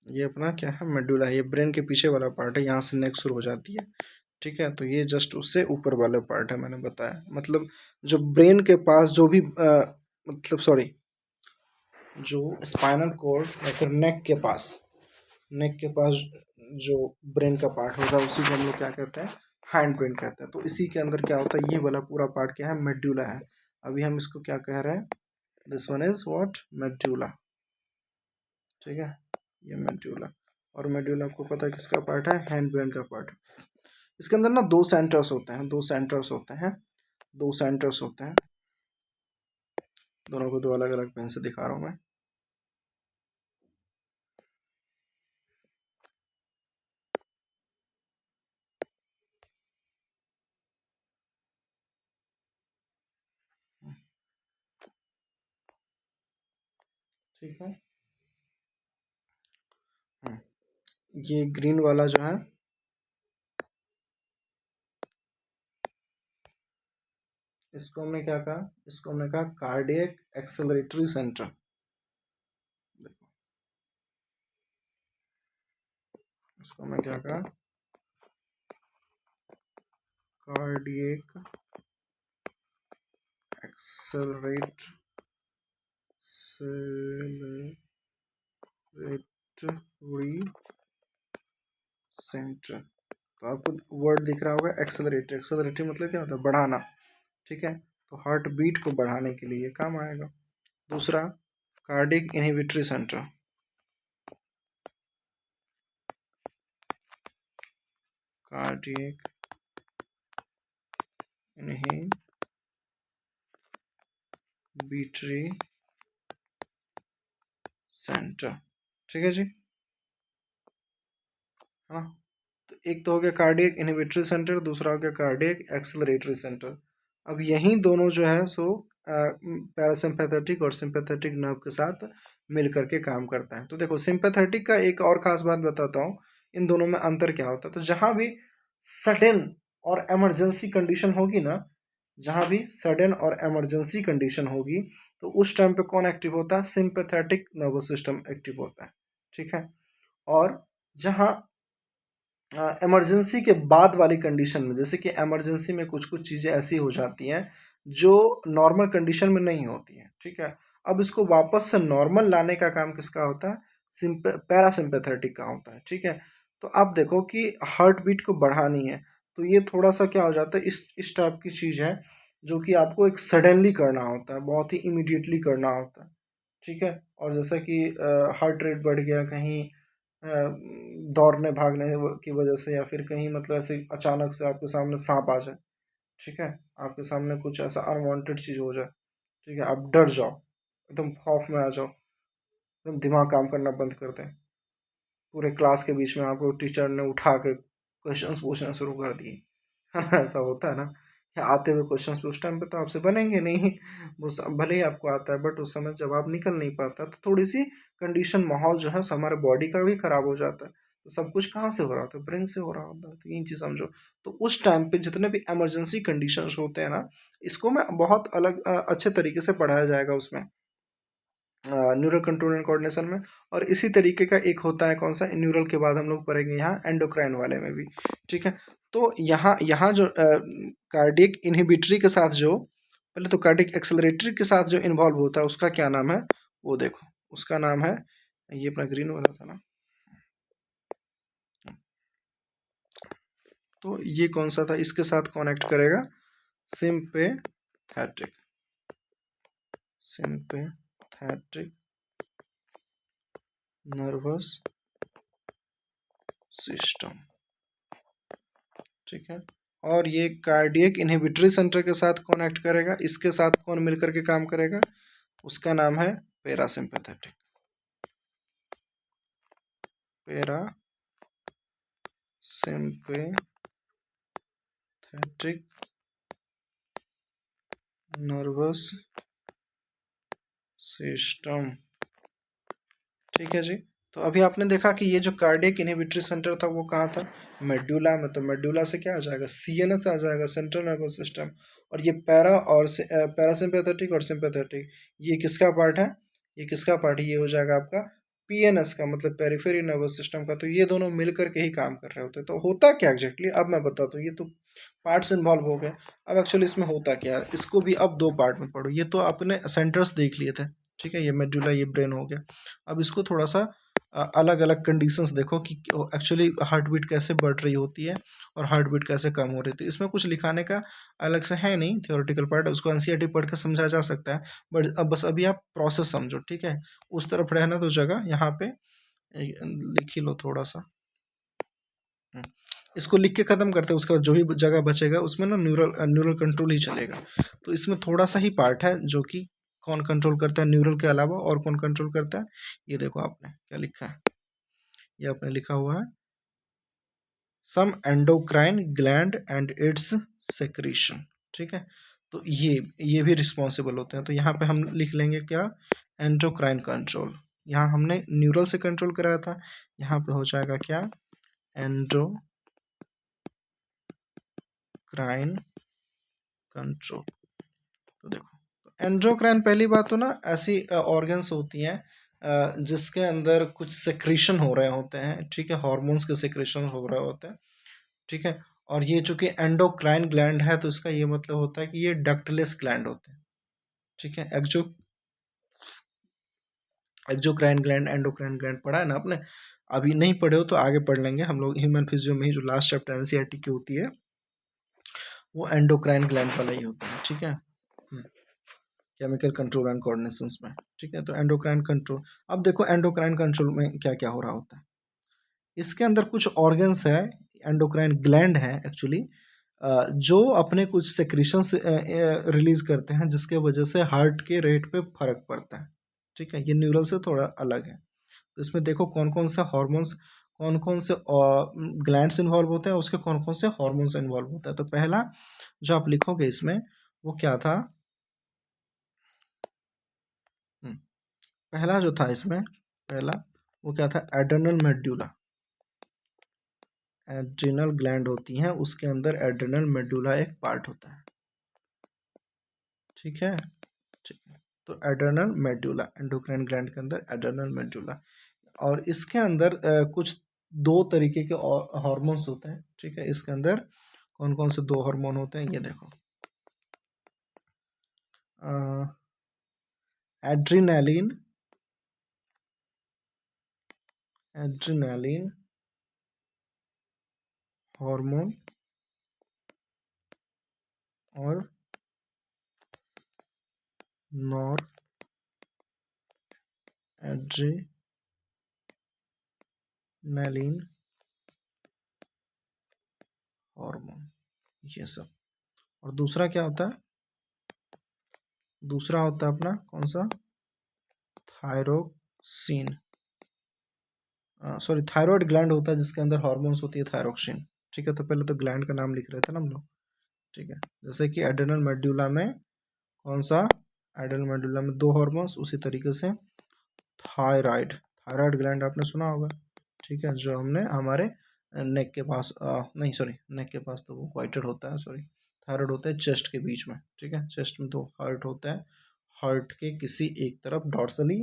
ये अपना क्या है, मेडुला है, ये ब्रेन के पीछे वाला पार्ट है, यहाँ से नेक शुरू हो जाती है, ठीक है। तो ये जस्ट उससे ऊपर वाला पार्ट है, मैंने बताया, मतलब जो ब्रेन के पास जो भी मतलब सॉरी, जो स्पाइनल कॉर्ड या फिर नेक के पास जो ब्रेन का पार्ट होगा उसी को हम लोग क्या कहते हैं, हैंड ब्रेन कहते हैं। तो इसी के अंदर क्या होता है, ये वाला पूरा पार्ट क्या है, मेड्यूला है। अभी हम इसको क्या कह रहे हैं, this one is what, medulla, ठीक है, ये मेड्यूला। और मेड्यूला आपको पता है किसका पार्ट है, हैंड ब्रेन का पार्ट। इसके अंदर ना दो सेंटर्स होते हैं, दो सेंटर्स होते हैं, दोनों को दो अलग अलग पेन से दिखा रहा हूँ मैं। ठीक है, ये ग्रीन वाला जो है, इसको हमने क्या कहा, इसको हमने कहा कार्डियक एक्सेलरेटरी सेंटर। इसको हमने क्या कहा, कार्डियक एक्सेलरेटरी सेंटर। तो आपको वर्ड दिख रहा होगा एक्सेलरेटरी, एक्सेलरेटरी मतलब क्या होता है, बढ़ाना, ठीक है। तो हार्ट बीट को बढ़ाने के लिए काम आएगा। दूसरा cardiac inhibitory centre, cardiac inhibitory centre, ठीक है जी, हाँ। तो एक तो हो गया कार्डियक इनहिबिटरी सेंटर, दूसरा हो गया कार्डियक एक्सेलरेटरी सेंटर। अब यही दोनों जो है सो पैरासिम्पैथेटिक और सिंपैथेटिक नर्व के साथ मिल करके काम करता है। तो देखो सिंपैथेटिक का एक और खास बात बताता हूँ, इन दोनों में अंतर क्या होता है। तो जहाँ भी सडन और इमरजेंसी कंडीशन होगी ना, जहाँ भी सडन और इमरजेंसी कंडीशन होगी, तो उस टाइम पे कौन एक्टिव होता है, सिंपैथेटिक नर्वस सिस्टम एक्टिव होता है, ठीक है। और जहाँ इमरजेंसी के बाद वाली कंडीशन में, जैसे कि इमरजेंसी में कुछ कुछ चीज़ें ऐसी हो जाती हैं जो नॉर्मल कंडीशन में नहीं होती हैं, ठीक है। अब इसको वापस से नॉर्मल लाने का काम किसका होता है, पैरासिम्पैथेटिक का होता है, ठीक है। तो आप देखो कि हार्ट बीट को बढ़ानी है, तो ये थोड़ा सा क्या हो जाता है, इस टाइप की चीज़ है जो कि आपको एक सडनली करना होता है, बहुत ही इमीडिएटली करना होता है, ठीक है। और जैसा कि हार्ट रेट बढ़ गया कहीं, दौड़ने भागने की वजह से, या फिर कहीं मतलब ऐसे अचानक से आपके सामने सांप आ जाए, ठीक है, आपके सामने कुछ ऐसा अनवांटेड चीज़ हो जाए, ठीक है, आप डर जाओ, एकदम खौफ में आ जाओ, एकदम दिमाग काम करना बंद कर दें, पूरे क्लास के बीच में आपको टीचर ने उठा के क्वेश्चंस पूछना शुरू कर दिए, है ना, ऐसा होता है ना, कि आते हुए क्वेश्चंस उस टाइम पे तो आपसे बनेंगे नहीं, भले ही आपको आता है, बट उस समय जब आप निकल नहीं पाता तो थोड़ी सी कंडीशन, माहौल जो है हमारे बॉडी का भी खराब हो जाता है। तो सब कुछ कहाँ से हो रहा होता है, ब्रेन से हो रहा होता है, तो ये चीज़ समझो। तो उस टाइम पे जितने भी इमरजेंसी कंडीशंस होते हैं ना, इसको मैं बहुत अलग अच्छे तरीके से पढ़ाया जाएगा उसमें, न्यूरल कंट्रोल एंड कोऑर्डिनेशन में। और इसी तरीके का एक होता है कौन सा, न्यूरल के बाद हम लोग पढ़ेंगे यहाँ एंडोक्राइन वाले में भी, ठीक है। तो यहाँ यहाँ जो कार्डियक इनहिबिटरी के साथ जो, पहले तो कार्डियक एक्सेलरेटरी के साथ जो इन्वॉल्व होता है उसका क्या नाम है, वो देखो, उसका नाम है, ये अपना ग्रीन वाला था ना, तो ये कौन सा था, इसके साथ कनेक्ट करेगा सिंपेथेटिक, सिंपेथेटिक नर्वस सिस्टम, ठीक है। और ये कार्डियक इनहिबिटरी सेंटर के साथ कनेक्ट करेगा, इसके साथ कौन मिलकर के काम करेगा, उसका नाम है पैरासिम्पैथेटिक, पैरासिम्पैथेटिक नर्वस सिस्टम, ठीक है जी। तो अभी आपने देखा कि ये जो कार्डियक इनहिबिटरी सेंटर था वो कहाँ था, मेडुला में, तो मेडुला से क्या आ जाएगा, सीएनएस आ जाएगा, सेंट्रल नर्वस सिस्टम। और ये पैरा और पैरासिम्पैथेटिक और सिंपैथेटिक, ये किसका पार्ट है, ये किसका पार्ट है, ये हो जाएगा आपका पीएनएस का, मतलब पेरिफेरी नर्वस सिस्टम का। तो ये दोनों मिल करके ही काम कर रहे होते हैं। तो होता क्या एग्जैक्टली, अब मैं बताता हूँ, ये तो पार्ट्स इन्वॉल्व हो गए। अब एक्चुअली इसमें होता क्या है, इसको भी अब दो पार्ट में पढ़ो। ये तो आपने सेंटर्स देख लिए थे, ठीक है, ये मेडुला, ये ब्रेन हो गया। अब इसको थोड़ा सा अलग अलग कंडीशंस देखो कि एक्चुअली हार्ट बीट कैसे बढ़ रही होती है और हार्ट बीट कैसे कम हो रही थी। इसमें कुछ लिखाने का अलग से है नहीं, थियोरेटिकल पार्ट है, उसको एनसीईआरटी पढ़ के समझा जा सकता है। बट अब बस अभी आप प्रोसेस समझो, ठीक है, उस तरफ रहना तो जगह यहाँ पे लिख ही लो थोड़ा सा। हम्म, इसको लिख के खत्म करते हैं, उसके बाद जो भी जगह बचेगा उसमें ना न्यूरल न्यूरल कंट्रोल ही चलेगा। तो इसमें थोड़ा सा ही पार्ट है जो कि कौन कंट्रोल करता है न्यूरल के अलावा, और कौन कंट्रोल करता है, ये देखो आपने क्या लिखा है, ये आपने लिखा हुआ है some endocrine gland and its secretion, ठीक है। तो ये भी रिस्पॉन्सिबल होते हैं। तो यहाँ पे हम लिख लेंगे क्या, एंडोक्राइन कंट्रोल। यहाँ हमने न्यूरल से कंट्रोल कराया था, यहाँ पे हो जाएगा क्या, एंडोक्राइन कंट्रोल। तो देखो, तो एंडोक्राइन पहली बात तो ना ऐसी ऑर्गन्स होती हैं जिसके अंदर कुछ सेक्रीशन हो रहे होते हैं, ठीक है, हार्मोन्स के सेक्रेशन हो रहे होते हैं, ठीक है। और ये चूंकि एंडोक्राइन ग्लैंड है तो इसका ये मतलब होता है कि ये डक्टलेस ग्लैंड होते हैं, ठीक है। एक्जोक्राइन ग्लैंड, एंडोक्राइन ग्लैंड पढ़ा है ना आपने, अभी नहीं पढ़े हो तो आगे पढ़ लेंगे हम लोग, ह्यूमन फिजियो में ही जो लास्ट चैप्टर एनसीईआरटी की होती है वो एंडोक्राइन ग्लैंड वाला ही होता है, ठीक है, केमिकल कंट्रोल एंड कोऑर्डिनेशंस में, ठीक है। तो एंडोक्राइन कंट्रोल, अब देखो एंडोक्राइन कंट्रोल में क्या क्या हो रहा होता है, इसके अंदर कुछ ऑर्गन्स है, एंडोक्राइन ग्लैंड है एक्चुअली, जो अपने कुछ सेक्रीशंस रिलीज करते हैं जिसके वजह से हार्ट के रेट पे फर्क पड़ता है, ठीक है। ये न्यूरल से थोड़ा अलग है। तो इसमें देखो कौन कौन से हॉर्मोन्स, कौन कौन से ग्लैंड्स इन्वॉल्व होते हैं, उसके कौन कौन से हॉर्मोन्स इन्वॉल्व होता है। तो पहला जो आप लिखोगे इसमें वो क्या था, हम्म, पहला जो था इसमें, पहला वो क्या था, एड्रेनल मेड्यूला, एड्रिनल ग्लैंड होती हैं उसके अंदर एड्रिनल मेडुला एक पार्ट होता है, ठीक है, ठीक है। तो एड्रिनल मेडुला, एंडोक्राइन ग्लैंड के अंदर एड्रिनल मेडुला, और इसके अंदर कुछ दो तरीके के हार्मोन्स होते हैं, ठीक है। इसके अंदर कौन कौन से दो हार्मोन होते हैं, ये देखो, एड्रिनालिन, एड्रिनालिन हार्मोन और नॉर एड्रिनालिन मेलिन हार्मोन, ये सब। और दूसरा क्या होता है? दूसरा होता है अपना कौन सा? थायरोक्सिन, सॉरी थायराइड ग्लैंड होता है जिसके अंदर हार्मोन्स होती है थायरोक्सिन। ठीक है, तो पहले तो ग्लैंड का नाम लिख रहे थे ना हम लोग। ठीक है, जैसे कि एड्रेनल मेडुला में कौन सा? एड्रेनल मेडुला में दो हार्मोन्स, उसी तरीके से थायराइड, थायराइड ग्लैंड आपने सुना होगा। ठीक है, जो हमने हमारे नेक के पास नहीं सॉरी, नेक के पास तो वो क्वाइटर होता है, सॉरी थायराइड होता है चेस्ट के बीच में। ठीक है, चेस्ट में तो हार्ट होता है, हार्ट के किसी एक तरफ डॉर्सली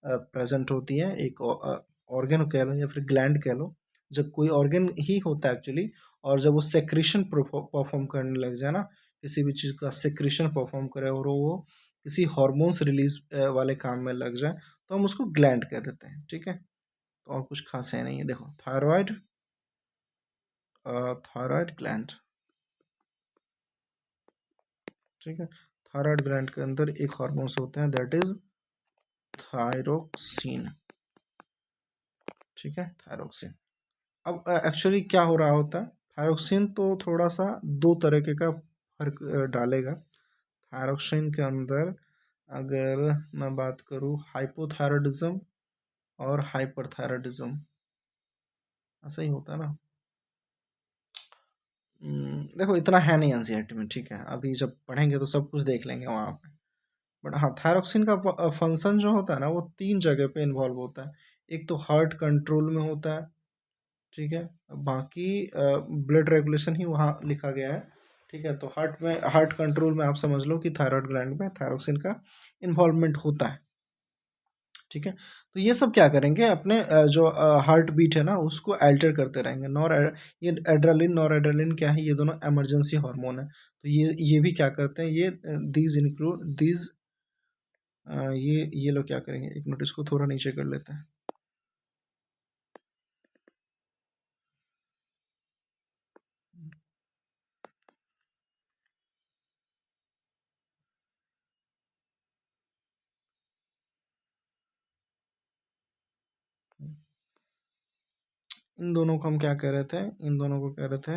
प्रेजेंट होती है एक ऑर्गन कह लो या फिर ग्लैंड कह लो। जब कोई ऑर्गन ही होता है एक्चुअली, और जब वो सेक्रेशन परफॉर्म करने लग जाए ना, किसी भी चीज़ का सेक्रेशन परफॉर्म करे और वो किसी हॉर्मोन्स रिलीज वाले काम में लग जाए, तो हम उसको ग्लैंड कह देते हैं। ठीक है, तो और कुछ खास है नहीं है। देखो थायराइड, थायराइड ग्लैंड। ठीक है, थायराइड ग्लैंड के अंदर एक हार्मोन्स होते हैं दैट इज थायरोक्सिन। ठीक है, थायरोक्सिन। अब एक्चुअली क्या हो रहा होता है, थायरोक्सिन तो थोड़ा सा दो तरीके का फर्क डालेगा। थायरोक्सिन के अंदर अगर मैं बात करूँ हाइपोथायराइडिज्म और हाइपरथायराइडिज्म, ऐसा ही होता है ना। देखो इतना है नहीं एनसीईआरटी में। ठीक है, अभी जब पढ़ेंगे तो सब कुछ देख लेंगे वहाँ पे। बट हाँ, थायरोक्सिन का फंक्शन जो होता है ना, वो तीन जगह पे इन्वॉल्व होता है। एक तो हार्ट कंट्रोल में होता है। ठीक है, बाकी ब्लड रेगुलेशन ही वहाँ लिखा गया है। ठीक है, तो हार्ट में, हार्ट कंट्रोल में आप समझ लो कि थायराइड ग्लैंड में थायरोक्सिन का इन्वॉल्वमेंट होता है। ठीक है, तो ये सब क्या करेंगे, अपने जो हार्ट बीट है ना उसको अल्टर करते रहेंगे। ये एड्रेनलिन, नॉर एड्रेनलिन क्या है, ये दोनों इमरजेंसी हार्मोन है। तो ये भी क्या करते हैं, ये दीज इंक्लूड दीज, ये लोग क्या करेंगे, एक मिनट इसको थोड़ा नीचे कर लेते हैं। इन दोनों को हम क्या कह रहे थे, इन दोनों को कह रहे थे,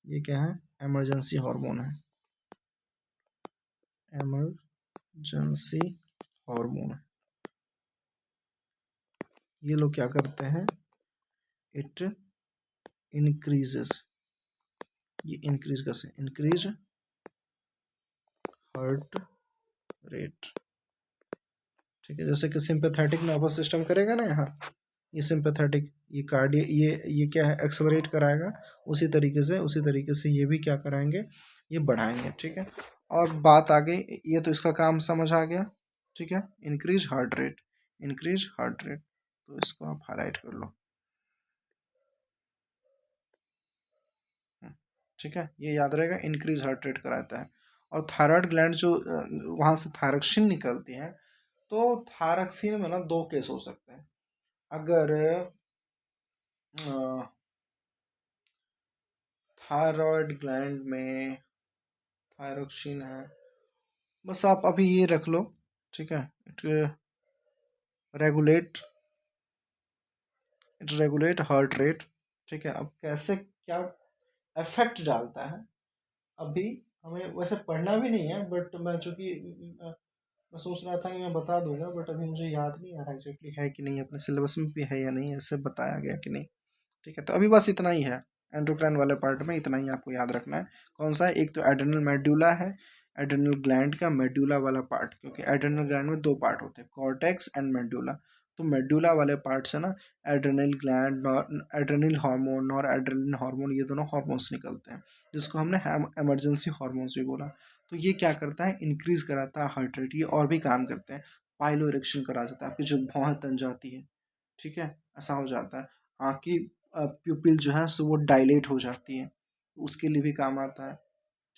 ये क्या है, इमरजेंसी हार्मोन है, इमरजेंसी हार्मोन। ये लोग क्या करते हैं, इट इंक्रीजेस, ये इंक्रीज कैसे, इंक्रीज हार्ट रेट। ठीक है, जैसे कि सिंपैथेटिक नर्वस सिस्टम करेगा ना यहाँ, ये सिंपैथेटिक, ये कार्डिय, ये क्या है, एक्सेलरेट कराएगा। उसी तरीके से ये भी क्या कराएंगे, ये बढ़ाएंगे। ठीक है, और बात आ गई, ये तो इसका काम समझ आ गया। ठीक है, increase heart rate, increase heart rate, तो इसको आप हाईलाइट कर लो। ठीक है, ये याद रहेगा, इंक्रीज हार्ट रेट कराता है। और थायराइड ग्लैंड जो वहाँ से थायरोक्सिन निकलती है, तो थायरोक्सिन में ना दो केस हो सकते हैं। अगर थायराइड ग्लैंड में थायरोक्सिन है, बस आप अभी ये रख लो। ठीक है, it regulate, it regulate heart rate. ठीक है, अब कैसे क्या इफेक्ट डालता है, अभी हमें वैसे पढ़ना भी नहीं है, बट मैं चूंकि मैं सोच रहा था कि मैं बता दूंगा, बट अभी मुझे याद नहीं आ रहा एग्जैक्टली है कि नहीं, अपने सिलेबस में भी है या नहीं, ऐसे बताया गया कि नहीं। ठीक है, तो अभी बस इतना ही है, एंडोक्राइन वाले पार्ट में इतना ही आपको याद रखना है। कौन सा है, एक तो एड्रेनल मेड्यूला है, एड्रेनल ग्लैंड का मेड्यूला वाला पार्ट, क्योंकि एड्रेनल ग्लैंड में दो पार्ट होते हैं, कॉर्टेक्स एंड मेड्यूला। तो मेड्यूला वाले पार्ट से ना एड्रेनल ग्लैंड, एड्रेनल हार्मोन और एड्रेनल हार्मोन, ये दोनों हार्मोन्स निकलते हैं, जिसको हमने इमरजेंसी हार्मोन्स भी बोला। तो ये क्या करता है, इंक्रीज कराता है हार्ट रेट। ये और भी काम करते हैं, पाइलो इरेक्शन करा जाता है, आपकी जो भौहें तन जाती है। ठीक है, ऐसा हो जाता है, आँख की प्यूपिल जो है सो वो डायलेट हो जाती है, उसके लिए भी काम आता है।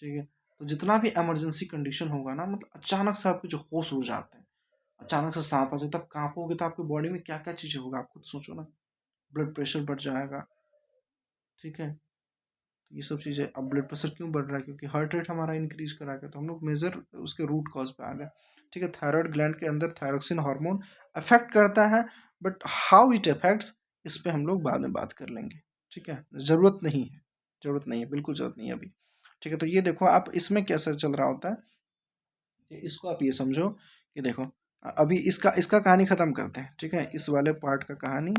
ठीक है, तो जितना भी इमरजेंसी कंडीशन होगा ना, मतलब अचानक से आपके जो होश उड़ जाते हैं, अचानक से सांप आ जाए, तब कांपोगे, तो आपकी बॉडी में क्या क्या चीज़ें होगा, आप खुद सोचो ना। ब्लड प्रेशर बढ़ जाएगा। ठीक है, ये सब चीज़ें। अब ब्लड प्रेशर क्यों बढ़ रहा है? क्योंकि हार्ट रेट हमारा इंक्रीज करा गया, तो हम लोग मेजर उसके रूट कॉज पे आ गए। ठीक है, थायराइड ग्लैंड के अंदर थायरोक्सिन हार्मोन अफेक्ट करता है, बट हाउ इट अफेक्ट्स इस पे हम लोग बाद में बात कर लेंगे। ठीक है, ज़रूरत नहीं है, ज़रूरत नहीं है, बिल्कुल ज़रूरत नहीं है अभी। ठीक है, तो ये देखो आप इसमें कैसे चल रहा होता है, कि इसको आप ये समझो कि देखो अभी इसका इसका कहानी ख़त्म करते हैं। ठीक है, इस वाले पार्ट का कहानी।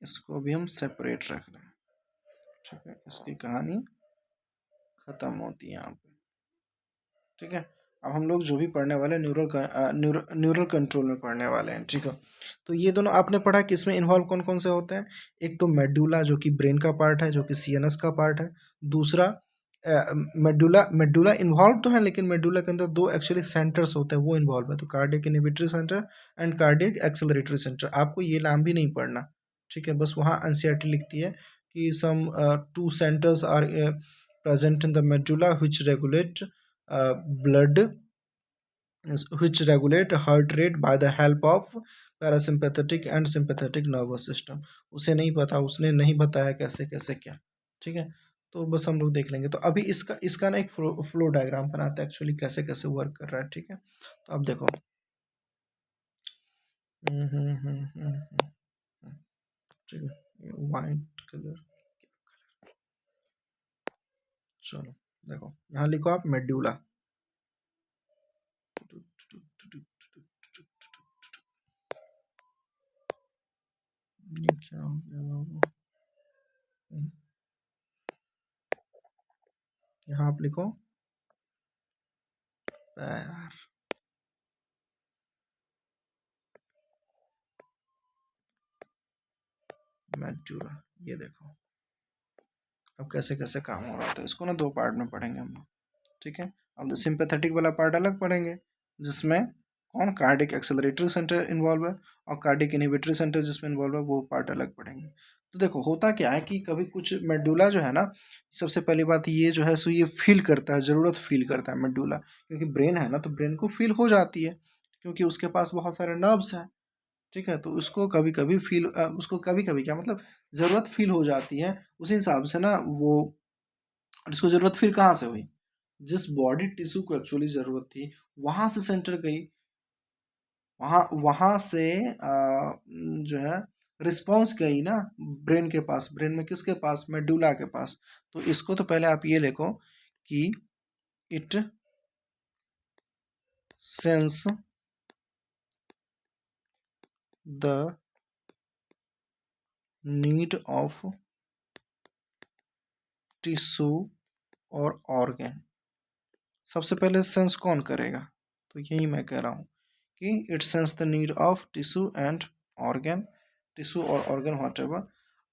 इसको भी हम सेपरेट रख रहे हैं। ठीक है, इसकी कहानी खत्म होती है यहाँ पे। ठीक है, अब हम लोग जो भी पढ़ने वाले हैं न्यूरल कंट्रोल में पढ़ने वाले हैं। ठीक है, तो ये दोनों आपने पढ़ा कि इसमें इन्वॉल्व कौन कौन से होते हैं। एक तो मेडुला जो कि ब्रेन का पार्ट है, जो कि सीएनएस का पार्ट है। दूसरा मेडुला मेडुला इन्वॉल्व तो है, लेकिन मेडुला के अंदर दो एक्चुअली सेंटर्स होते हैं, वो इन्वॉल्व है। तो cardiac inhibitory centre and cardiac acceleratory centre. आपको ये नाम भी नहीं पढ़ना। ठीक है, बस वहाँ एनसीईआरटी लिखती है कि some two centres are present in the medulla which regulate blood, which regulate heart rate by the help of parasympathetic and sympathetic nervous system। उसे नहीं पता, उसने नहीं बताया कैसे कैसे क्या। ठीक है, तो बस हम लोग देख लेंगे। तो अभी इसका इसका ना एक फ्लो डायग्राम बनाते हैं एक्चुअली कैसे कैसे वर्क कर रहा है। ठीक है, तो अब देखो। ठीक है, वाइट कलर। चलो देखो, यहाँ लिखो आप मेड्यूला। ये क्या हो गया बाबू? यहाँ आप लिखो पैर, मेडुला। ये देखो अब कैसे कैसे काम हो रहा था। इसको ना दो पार्ट में पढ़ेंगे हम लोग। ठीक है, अब द सिंपैथेटिक वाला पार्ट अलग पढ़ेंगे, जिसमें कौन कार्डिक एक्सेलरेटरी सेंटर इन्वॉल्व है, और कार्डिक इनहिबिटरी सेंटर जिसमें इन्वॉल्व है, वो पार्ट अलग पढ़ेंगे। तो देखो होता क्या है कि कभी कुछ मेडुला जो है ना, सबसे पहली बात ये जो है सो ये फील करता है, ज़रूरत फील करता है मेडुला, क्योंकि ब्रेन है ना, तो ब्रेन को फील हो जाती है, क्योंकि उसके पास बहुत सारे नर्व्स हैं। ठीक है, तो उसको कभी कभी फील उसको कभी कभी क्या मतलब ज़रूरत फील हो जाती है। उसी हिसाब से ना वो, इसको ज़रूरत फील कहाँ से हुई? जिस बॉडी टिश्यू को एक्चुअली ज़रूरत थी, वहां से सेंटर गई, वहां वहां से जो है रिस्पॉन्स गई ना ब्रेन के पास। ब्रेन में किसके पास? मेडुला के पास। तो इसको तो पहले आप ये लिखो कि it sense the need of tissue और ऑर्गन। सबसे पहले सेंस कौन करेगा? तो यही मैं कह रहा हूँ कि it sense the need of tissue and organ, tissue और ऑर्गन वॉट एवर।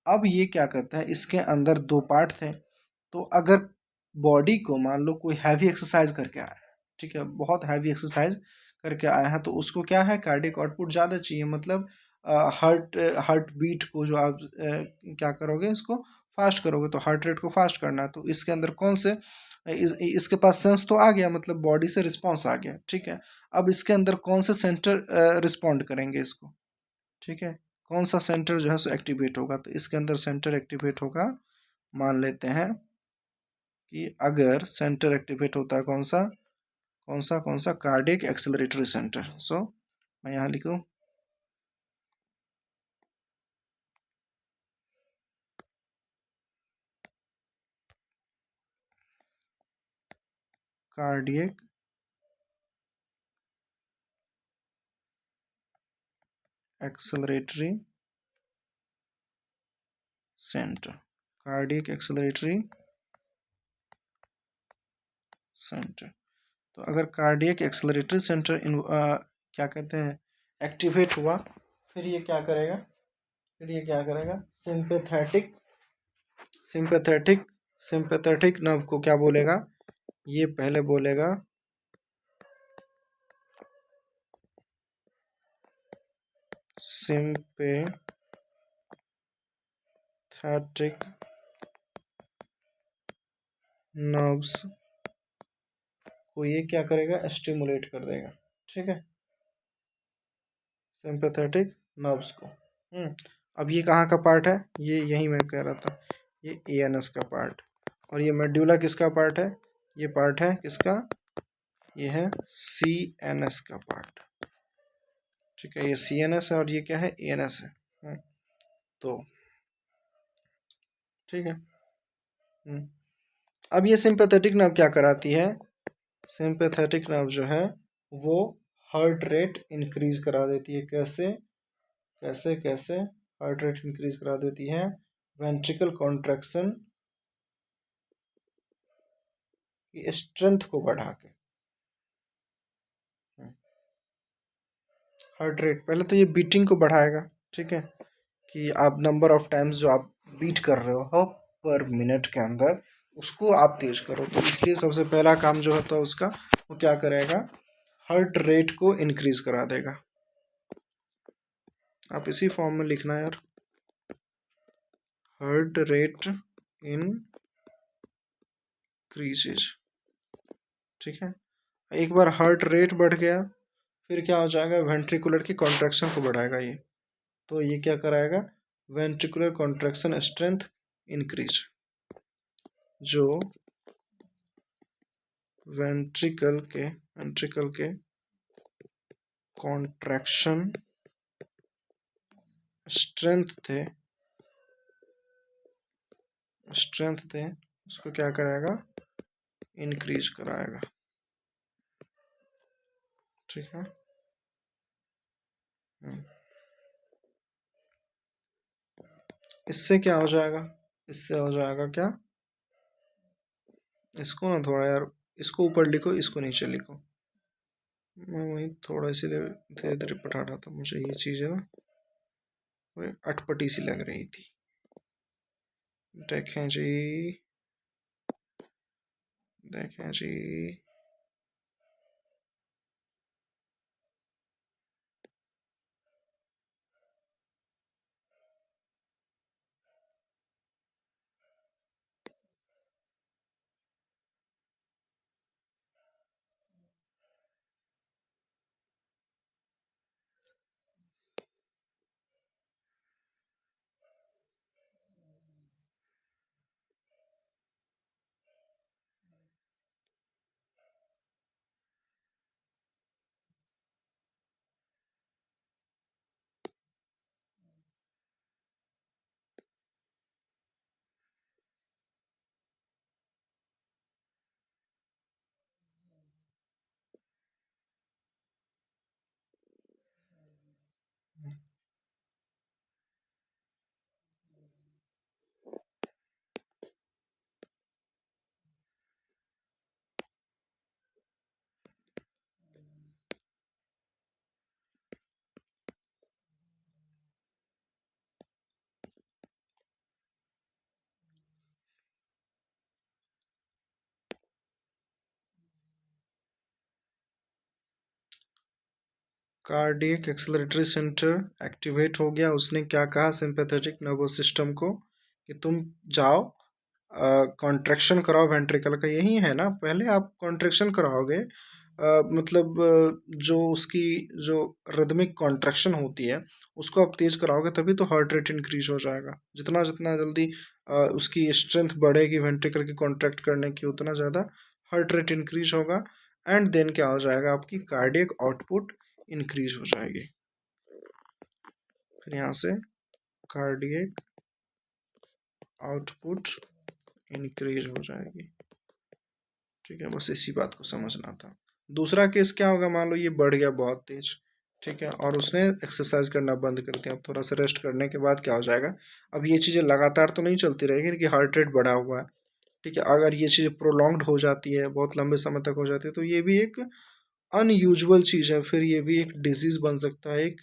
अब ये क्या करता है, इसके अंदर दो पार्ट थे। तो अगर बॉडी को मान लो कोई हैवी एक्सरसाइज करके आया है, ठीक है, बहुत हैवी एक्सरसाइज करके आया है, तो उसको क्या है, कार्डियक आउटपुट ज़्यादा चाहिए। मतलब हार्ट हार्ट बीट को जो आप क्या करोगे, इसको फास्ट करोगे, तो हार्ट रेट को फास्ट करना है। तो इसके अंदर कौन से इसके पास सेंस तो आ गया, मतलब बॉडी से रिस्पॉन्स आ गया। ठीक है, अब इसके अंदर कौन से सेंटर रिस्पॉन्ड करेंगे इसको? ठीक है, कौन सा सेंटर जो है सो एक्टिवेट होगा? तो इसके अंदर सेंटर एक्टिवेट होगा, मान लेते हैं कि अगर सेंटर एक्टिवेट होता है कौन सा, कौन सा कार्डियक एक्सेलरेटरी सेंटर। सो मैं यहाँ लिखूँ cardiac acceleratory centre, cardiac acceleratory centre. तो अगर कार्डियक एक्सेलरेटरी सेंटर क्या कहते हैं एक्टिवेट हुआ, फिर ये क्या करेगा, सिंपैथेटिक सिंपैथेटिक सिंपैथेटिक नर्व को क्या बोलेगा, ये पहले बोलेगा सिंपैथेटिक नर्व्स को ये क्या करेगा, स्टिमुलेट कर देगा। ठीक है, सिंपैथेटिक नर्व्स को। अब ये कहाँ का पार्ट है, ये यही मैं कह रहा था, ये एएनएस का पार्ट, और ये मेडुला किसका पार्ट है, ये पार्ट है किसका, ये है सीएनएस का पार्ट। ठीक है, ये सीएनएस है और ये क्या है, एएनएस है। तो ठीक है। अब ये सिंपैथेटिक नर्व क्या कराती है, सिंपैथेटिक नर्व जो है वो हार्ट रेट इंक्रीज करा देती है। कैसे कैसे कैसे हार्ट रेट इंक्रीज करा देती है, वेंट्रिकल कॉन्ट्रैक्शन की स्ट्रेंथ को बढ़ा के। हार्ट रेट पहले तो ये बीटिंग को बढ़ाएगा। ठीक है, कि आप नंबर ऑफ टाइम्स जो आप बीट कर रहे हो पर मिनट के अंदर, उसको आप तेज करो। तो इसलिए सबसे पहला काम जो होता है उसका, वो क्या करेगा, हार्ट रेट को इंक्रीज करा देगा। आप इसी फॉर्म में लिखना यार, हार्ट रेट इंक्रीजेज। ठीक है, एक बार हार्ट रेट बढ़ गया, फिर क्या हो जाएगा, वेंट्रिकुलर की कॉन्ट्रैक्शन को बढ़ाएगा ये। तो ये क्या कराएगा, वेंट्रिकुलर कॉन्ट्रैक्शन स्ट्रेंथ इंक्रीज, जो वेंट्रिकल के कॉन्ट्रैक्शन स्ट्रेंथ थे उसको क्या कराएगा, इंक्रीज कराएगा। ठीक है, इससे क्या हो जाएगा, इससे हो जाएगा क्या, इसको ना थोड़ा यार, इसको ऊपर लिखो, इसको नीचे लिखो। मैं वही थोड़ा इसीलिए धीरे धीरे पढ़ा रहा था, मुझे ये चीज़ है ना अटपटी सी लग रही थी। देखें जी, देखें जी, कार्डियक एक्सेलरेटरी सेंटर एक्टिवेट हो गया। उसने क्या कहा सिंपैथेटिक नर्वस सिस्टम को कि तुम जाओ कॉन्ट्रैक्शन कराओ वेंट्रिकल का। यही है ना, पहले आप कॉन्ट्रैक्शन कराओगे, मतलब जो उसकी जो रिदमिक कॉन्ट्रैक्शन होती है उसको आप तेज कराओगे, तभी तो हार्ट रेट इंक्रीज हो जाएगा। जितना जितना जल्दी उसकी स्ट्रेंथ बढ़ेगी वेंट्रिकल की कॉन्ट्रैक्ट करने की, उतना ज़्यादा हार्ट रेट इंक्रीज होगा। एंड देन क्या हो जाएगा, आपकी कार्डियक आउटपुट इंक्रीज हो जाएगी। फिर यहाँ से कार्डियक आउटपुट इंक्रीज हो जाएगी। ठीक है, बस इसी बात को समझना था। दूसरा केस क्या होगा, मान लो ये बढ़ गया बहुत तेज, ठीक है, और उसने एक्सरसाइज करना बंद कर दिया। अब थोड़ा सा रेस्ट करने के बाद क्या हो जाएगा, अब ये चीज़ें लगातार तो नहीं चलती रहेगी कि हार्ट रेट बढ़ा हुआ है, ठीक है। अगर ये चीज़ प्रोलॉन्ग्ड हो जाती है, बहुत लंबे समय तक हो जाती है, तो ये भी एक अनयूजुअल चीज़ है, फिर ये भी एक डिजीज़ बन सकता है, एक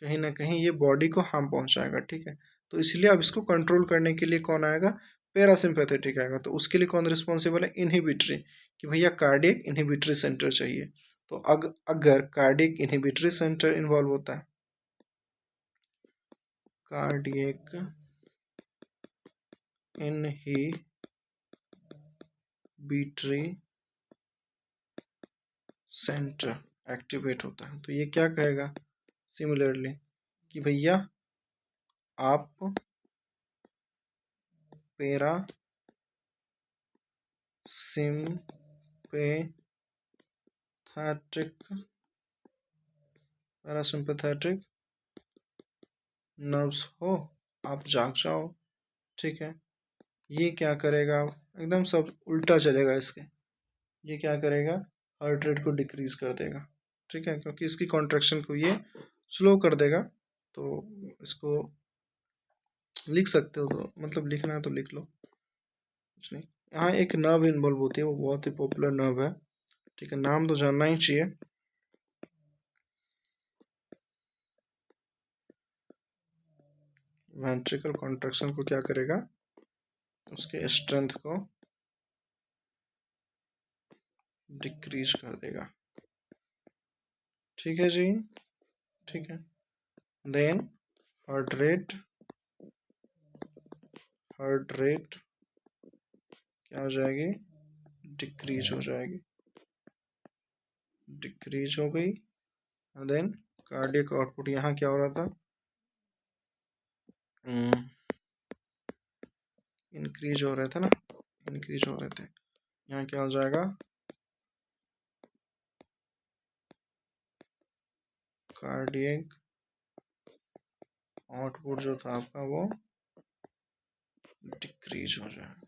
कहीं न कहीं ये बॉडी को हार्म पहुँचाएगा, ठीक है। तो इसलिए अब इसको कंट्रोल करने के लिए कौन आएगा? पैरासिम्पैथेटिक आएगा। तो उसके लिए कौन रिस्पॉन्सिबल है? इन्हिबिटरी, कि भैया कार्डियक इन्हिबिटरी सेंटर चाहिए। तो अगर कार्डियक इन्हिबिटरी सेंटर इन्वॉल्व होता है, कार्डियक इन्हिबिटरी सेंटर एक्टिवेट होता है, तो ये क्या कहेगा सिमिलरली कि भैया आप पैरा पैरासिम्पैथेटिक नर्व्स हो, आप जाग जाओ, ठीक है। ये क्या करेगा? एकदम सब उल्टा चलेगा इसके। ये क्या करेगा? हार्ट रेट को डिक्रीज कर देगा, ठीक है, क्योंकि इसकी कॉन्ट्रैक्शन को ये स्लो कर देगा। तो इसको लिख सकते हो, तो मतलब लिखना है तो लिख लो, कुछ नहीं। यहाँ एक नर्व इन्वॉल्व होती है, वो बहुत ही पॉपुलर नर्व है, ठीक है, नाम तो जानना ही चाहिए। वेंट्रिकल कॉन्ट्रैक्शन को क्या करेगा? उसके स्ट्रेंथ को डिक्रीज कर देगा, ठीक है जी, ठीक है। Then heart rate, heart rate क्या हो जाएगी? डिक्रीज हो जाएगी, डिक्रीज हो गई। देन कार्डियक आउटपुट यहाँ क्या हो रहा था? इंक्रीज हो रहे थे ना, इंक्रीज हो रहे थे। यहाँ क्या हो जाएगा? कार्डियक आउटपुट जो था आपका वो डिक्रीज हो जाएगा।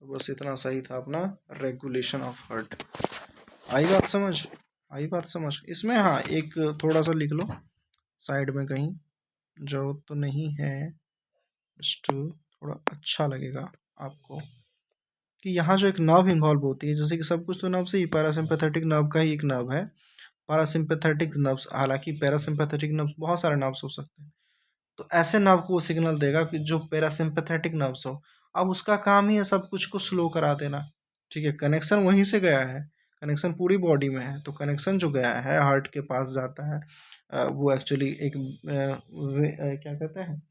तो बस इतना सही था अपना रेगुलेशन ऑफ हार्ट। आई बात समझ? आई बात समझ? इसमें हाँ एक थोड़ा सा लिख लो साइड में कहीं, जरूरत तो नहीं है, स्टिल थोड़ा अच्छा लगेगा आपको, कि यहाँ जो एक नर्व इन्वॉल्व होती है, जैसे कि सब कुछ तो नर्व से ही, पैरासिम्पैथेटिक नर्व का ही एक नर्व है पैरासिम्पैथेटिक नर्व्स। हालांकि पैरासिम्पैथेटिक नर्व्स बहुत सारे नर्व्स हो सकते हैं, तो ऐसे नर्व को वो सिग्नल देगा कि जो पैरासिम्पैथेटिक नर्व्स हो। अब उसका काम ही है सब कुछ को स्लो करा देना, ठीक है। कनेक्शन वहीं से गया है, कनेक्शन पूरी बॉडी में है, तो कनेक्शन जो गया है हार्ट के पास जाता है, वो एक्चुअली एक क्या कहते हैं,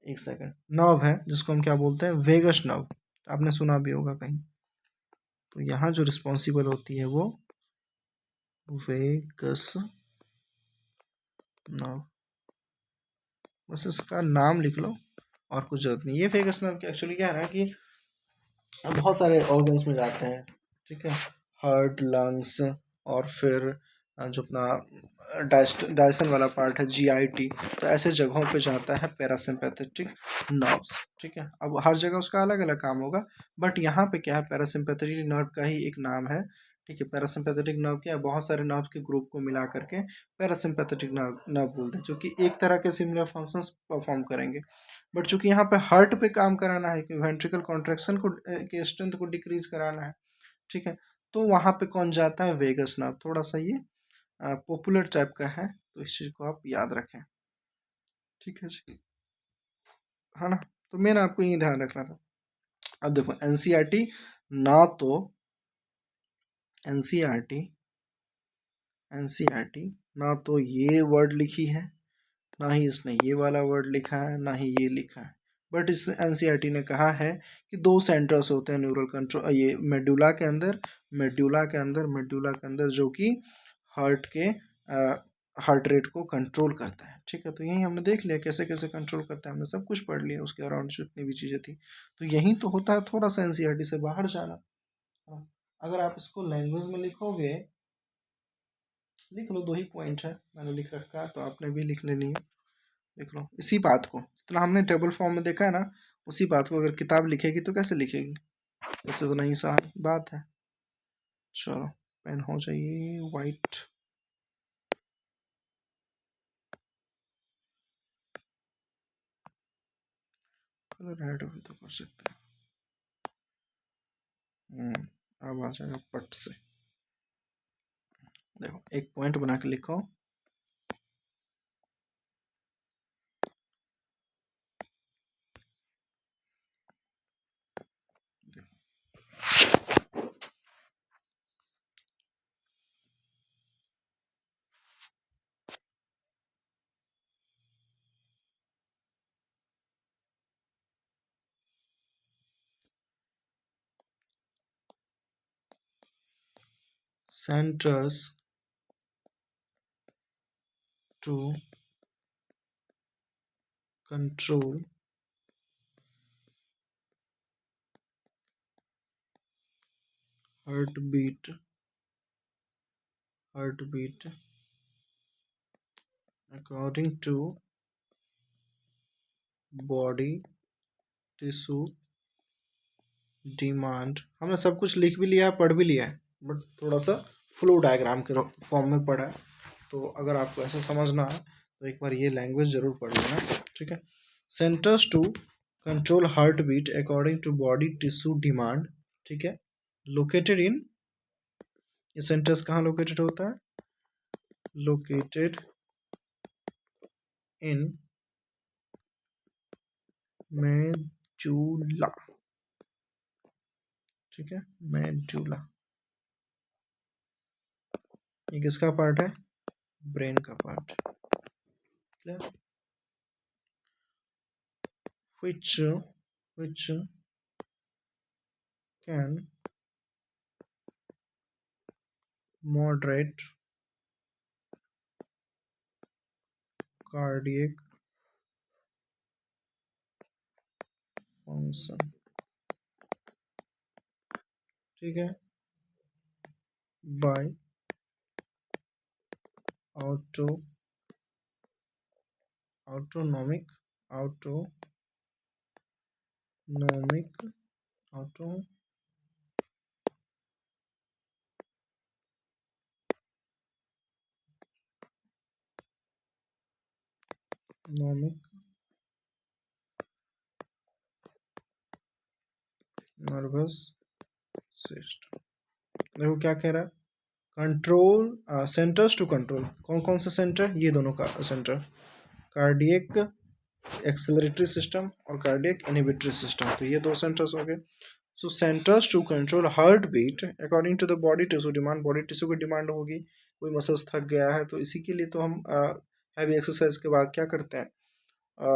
एक सेकंड, नर्व है जिसको हम क्या बोलते हैं? वेगस नर्व, आपने सुना भी होगा कहीं। तो यहाँ जो रिस्पॉन्सिबल होती है वो वेगस नर्व, बस इसका नाम लिख लो और कुछ जरूरत नहीं। ये वेगस नर्व की एक्चुअली क्या है ना कि बहुत सारे ऑर्गन्स में जाते हैं, ठीक है, हार्ट, लंग्स, और फिर जो अपना डाइजेशन वाला पार्ट है, जीआईटी, तो ऐसे जगहों पे जाता है पैरासिम्पैथेटिक नर्व्स, ठीक है। अब हर जगह उसका अलग अलग काम होगा, बट यहाँ पे क्या है, पैरासिम्पैथेटिक नर्व का ही एक नाम है, ठीक है। पैरासिम्पैथेटिक नर्व क्या है? बहुत सारे नर्व के ग्रुप को मिला करके पैरासिम्पैथेटिक नर्व नर्व बोलते हैं, जो कि एक तरह के सिमिलर फंक्शंस परफॉर्म करेंगे। बट चूंकि यहाँ पे हार्ट पे काम कराना है, कि वेंट्रिकल कॉन्ट्रैक्शन को के स्ट्रेंथ को डिक्रीज कराना है, ठीक है, तो वहाँ पे कौन जाता है? Vagus nerve. थोड़ा सा ये पॉपुलर टाइप का है, तो इस चीज को आप याद रखें, ठीक है जी, है ना। तो मैंने आपको ये ध्यान रखना था। अब देखो एनसीईआरटी, ना तो एनसीईआरटी एनसीईआरटी ना तो ये वर्ड लिखी है, ना ही इसने ये वाला वर्ड लिखा है, ना ही ये लिखा है। बट इस एनसीईआरटी ने कहा है कि दो सेंटर्स होते हैं न्यूरल कंट्रोल, ये मेडुला के अंदर, मेडुला के अंदर जो कि हार्ट के हार्ट रेट को कंट्रोल करता है, ठीक है। तो यही हमने देख लिया कैसे कैसे कंट्रोल करता है, हमने सब कुछ पढ़ लिया उसके अराउंड जितनी भी चीज़ें थी। तो यही तो होता है थोड़ा सा एनसीईआरटी से बाहर जाना। हाँ, अगर आप इसको लैंग्वेज में लिखोगे, लिख लो, 2 ही पॉइंट है मैंने लिख रखा है, तो आपने भी लिख लेनी है, लिख लो इसी बात को, जितना हमने टेबल फॉर्म में देखा है ना, उसी बात को अगर किताब लिखेगी तो कैसे लिखेगी? वैसे तो नहीं, सा बात है। चलो पेन हो जाइए वाइट, कलर ऐड भी तो कर सकते हैं। अब आ जाएगा पट से। देखो एक पॉइंट बना के लिखो। centers to control heartbeat according to body tissue demand. हमने सब कुछ लिख भी लिया है, पढ़ भी लिया है, बट थोड़ा सा फ्लो डायग्राम के फॉर्म में पढ़ा है। तो अगर आपको ऐसे समझना है तो एक बार ये लैंग्वेज जरूर पढ़ लेना, ठीक है। Centres to control heart beat according to body tissue demand, ठीक है। लोकेटेड इन, ये सेंटर्स कहाँ लोकेटेड होता है? लोकेटेड इन मेडुला, ठीक है, मेडुला। ये किसका पार्ट है? ब्रेन का part, clear. which can moderate cardiac function, ठीक है, by auto autonomic autonomic autonomic nervous system। देखो क्या कह रहा है, कंट्रोल सेंटर्स टू कंट्रोल, कौन कौन से सेंटर? ये दोनों का सेंटर, कार्डियक एक्सेलरेटरी सिस्टम और कार्डियक इनहिबिटरी सिस्टम, तो ये दो सेंटर्स हो गए। So centres to control heart beat according to the body tissue demand, body tissue की डिमांड होगी, कोई मसल्स थक गया है तो इसी के लिए तो हम हैवी एक्सरसाइज के बाद क्या करते हैं,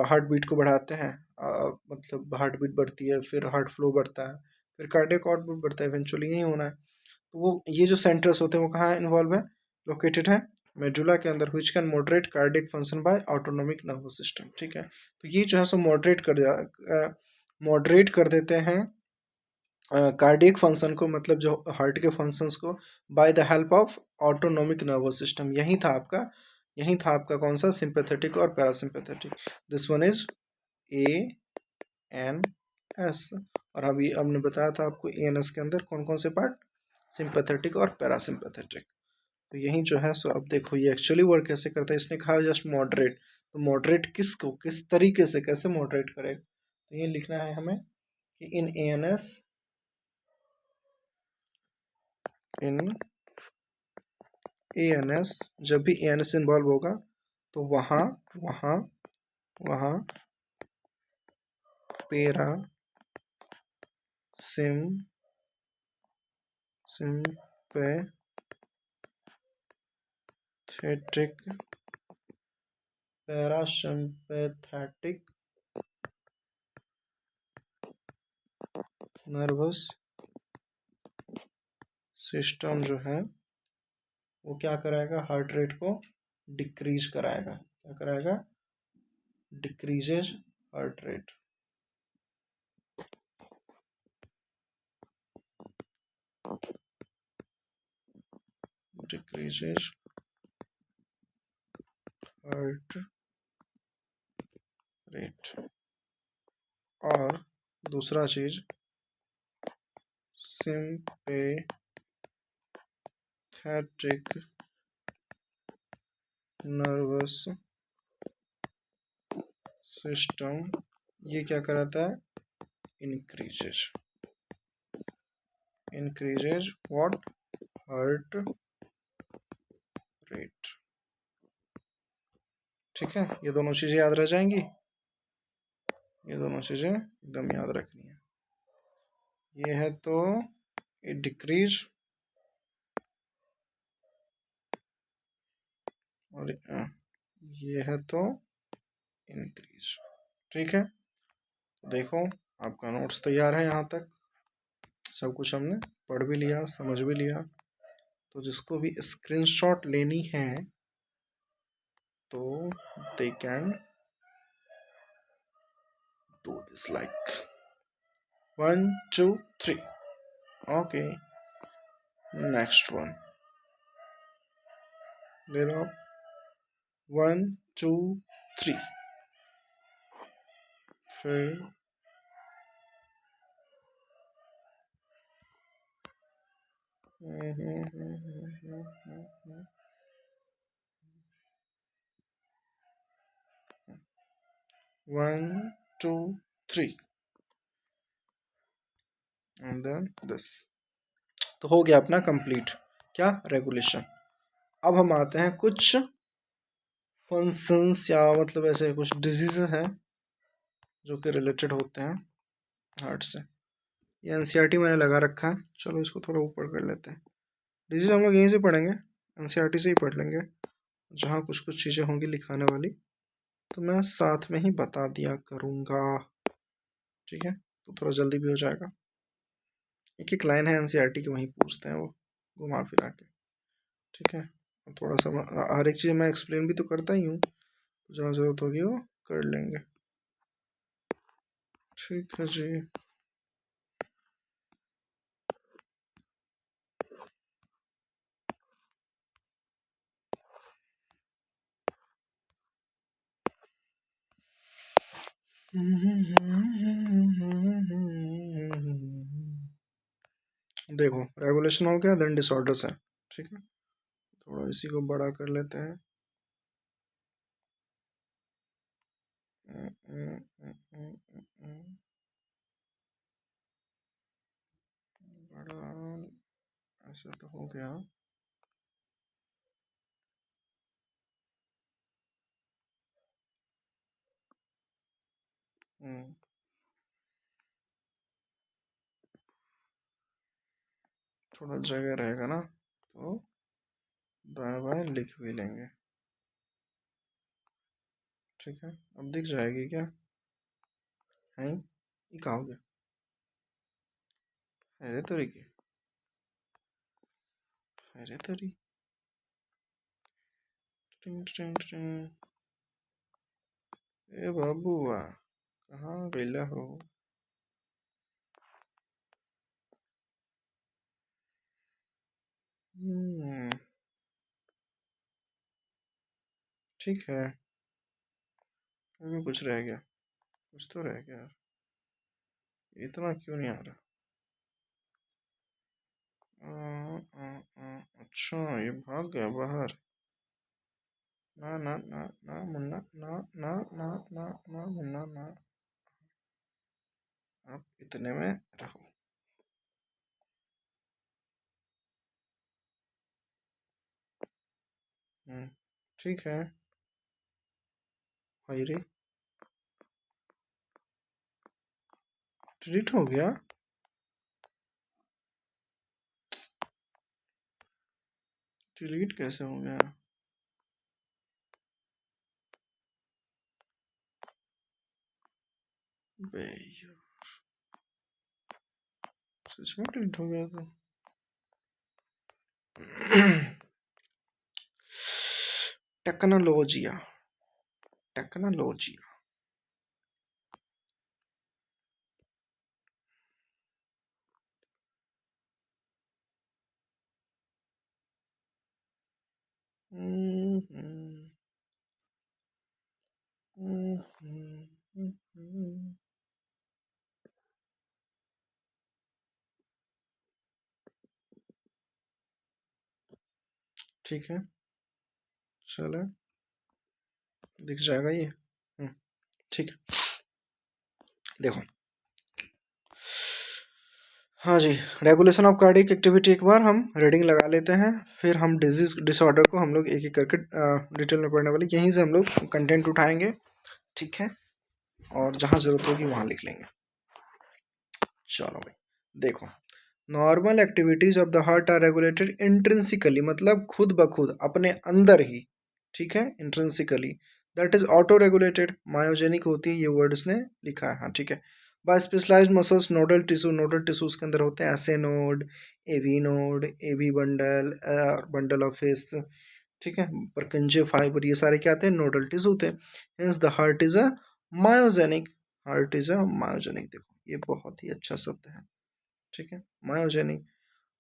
हार्ट बीट को बढ़ाते हैं, मतलब हार्ट बीट बढ़ती है, फिर हार्ट फ्लो बढ़ता है, फिर कार्डियक आउटपुट बढ़ता है, इवेंचुअली यही होना है। तो वो ये जो सेंटर्स होते हैं वो कहाँ इन्वॉल्व है? लोकेटेड है मेडुला के अंदर, which can moderate cardiac function by autonomic nervous system, ठीक है। तो ये जो है सो मॉडरेट कर देते हैं कार्डियक फंक्शन को, मतलब जो हार्ट के फंक्शंस को, by the help of autonomic nervous system. यही था आपका कौन सा? सिंपैथेटिक और parasympathetic. This one is ANS। और अभी हमने बताया था आपको ANS के अंदर कौन कौन से पार्ट? सिंपैथेटिक और पैरासिम्पैथेटिक। तो यही जो है सो अब देखो ये एक्चुअली वर्क कैसे करता है। इसने कहा जस्ट मॉडरेट, तो मॉडरेट किसको, किस तरीके से, कैसे मॉडरेट करेगा? तो ये लिखना है हमें कि इन ANS, जब भी ANS इन्वॉल्व होगा तो वहाँ वहाँ वहाँ पेरा पैरासिम्पैथेटिक नर्वस सिस्टम जो है वो क्या कराएगा? हार्ट रेट को डिक्रीज कराएगा। क्या कराएगा? Decreases heart rate, decreases heart rate. और दूसरा चीज सिंपैथेटिक नर्वस सिस्टम, ये क्या कराता है? Increases increases what? Heart rate। ठीक है, ये दोनों चीजें याद रह जाएंगी, ये दोनों चीजें एकदम याद रखनी है। ये है तो it decrease और ये है तो increase। ठीक है, देखो आपका नोट्स तैयार है, यहाँ तक सब कुछ हमने पढ़ भी लिया, समझ भी लिया। तो जिसको भी स्क्रीनशॉट लेनी है तो they can do this like 1 2 3। Okay, next one ले लो, 1 2 3। फिर 1 2 3 एंड देन दिस। तो हो गया अपना कंप्लीट क्या, रेगुलेशन। अब हम आते हैं कुछ फंक्शंस या मतलब ऐसे कुछ डिजीजेस हैं जो कि रिलेटेड होते हैं हार्ट से। ये एनसीईआरटी मैंने लगा रखा है, चलो इसको थोड़ा ऊपर कर लेते हैं। डिजीज हम लोग यहीं से पढ़ेंगे, एनसीईआरटी से ही पढ़ लेंगे, जहाँ कुछ कुछ चीज़ें होंगी लिखाने वाली तो मैं साथ में ही बता दिया करूँगा। ठीक है, तो थोड़ा जल्दी भी हो जाएगा। एक एक लाइन है एनसीईआरटी की, वहीं पूछते हैं वो घुमा फिरा के। ठीक है, थोड़ा सा हर एक चीज़ मैं एक्सप्लेन भी तो करता ही हूँ, जहाँ ज़रूरत होगी वो कर लेंगे। ठीक है जी। देखो रेगुलेशन हो गया, देन डिसऑर्डर्स है। ठीक है, थोड़ा इसी को बड़ा कर लेते हैं। बड़ा ऐसा तो हो गया। थोड़ा जगह रहेगा ना तो दाएं बाएं लिख भी लेंगे। ठीक है, अब दिख जाएगी क्या है, ये कहा हो गया, अरे तोरी की, अरे तोरी टिंग टिंग टिंग। ए बाबूआ कहाँ गईला हो। ठीक है, अभी कुछ रह गया, कुछ तो रह गया यार, इतना क्यों नहीं आ रहा। अच्छा ये भाग गया बाहर। ना ना ना ना मुन्ना, ना ना ना ना ना मुन्ना ना, आप इतने में रहो। ठीक है, हाय रे डिलीट हो गया। डिलीट कैसे हो गया। बे यार, सच में डिलीट हो गया था। टेक्नोलॉजिया, टेक्नोलॉजिया। ठीक है, चलो दिख जाएगा ये। ठीक है, देखो हाँ जी, रेगुलेशन ऑफ कार्डियक एक्टिविटी एक बार हम रीडिंग लगा लेते हैं, फिर हम डिजीज डिसऑर्डर को हम लोग एक एक करके डिटेल में पढ़ने वाले, यहीं से हम लोग कंटेंट उठाएंगे, ठीक है, और जहाँ जरूरत होगी वहाँ लिख लेंगे। चलो भाई देखो, normal activities of the heart are regulated intrinsically, मतलब खुद ब खुद अपने अंदर ही, ठीक है, intrinsically, that is auto regulated, myogenic होती है, ये वर्ड इसने लिखा है, हाँ ठीक है, by specialised muscles, nodal tissue, nodal tissues के अंदर होते हैं SA node, AV bundle, bundle of face, ठीक है, परकंजे फाइबर, ये सारे क्या आते हैं, नोडल टिश्यू होते हैं, hence the heart is a myogenic, heart is a myogenic, देखो ये बहुत ही अच्छा शब्द है, ठीक है, myogenic,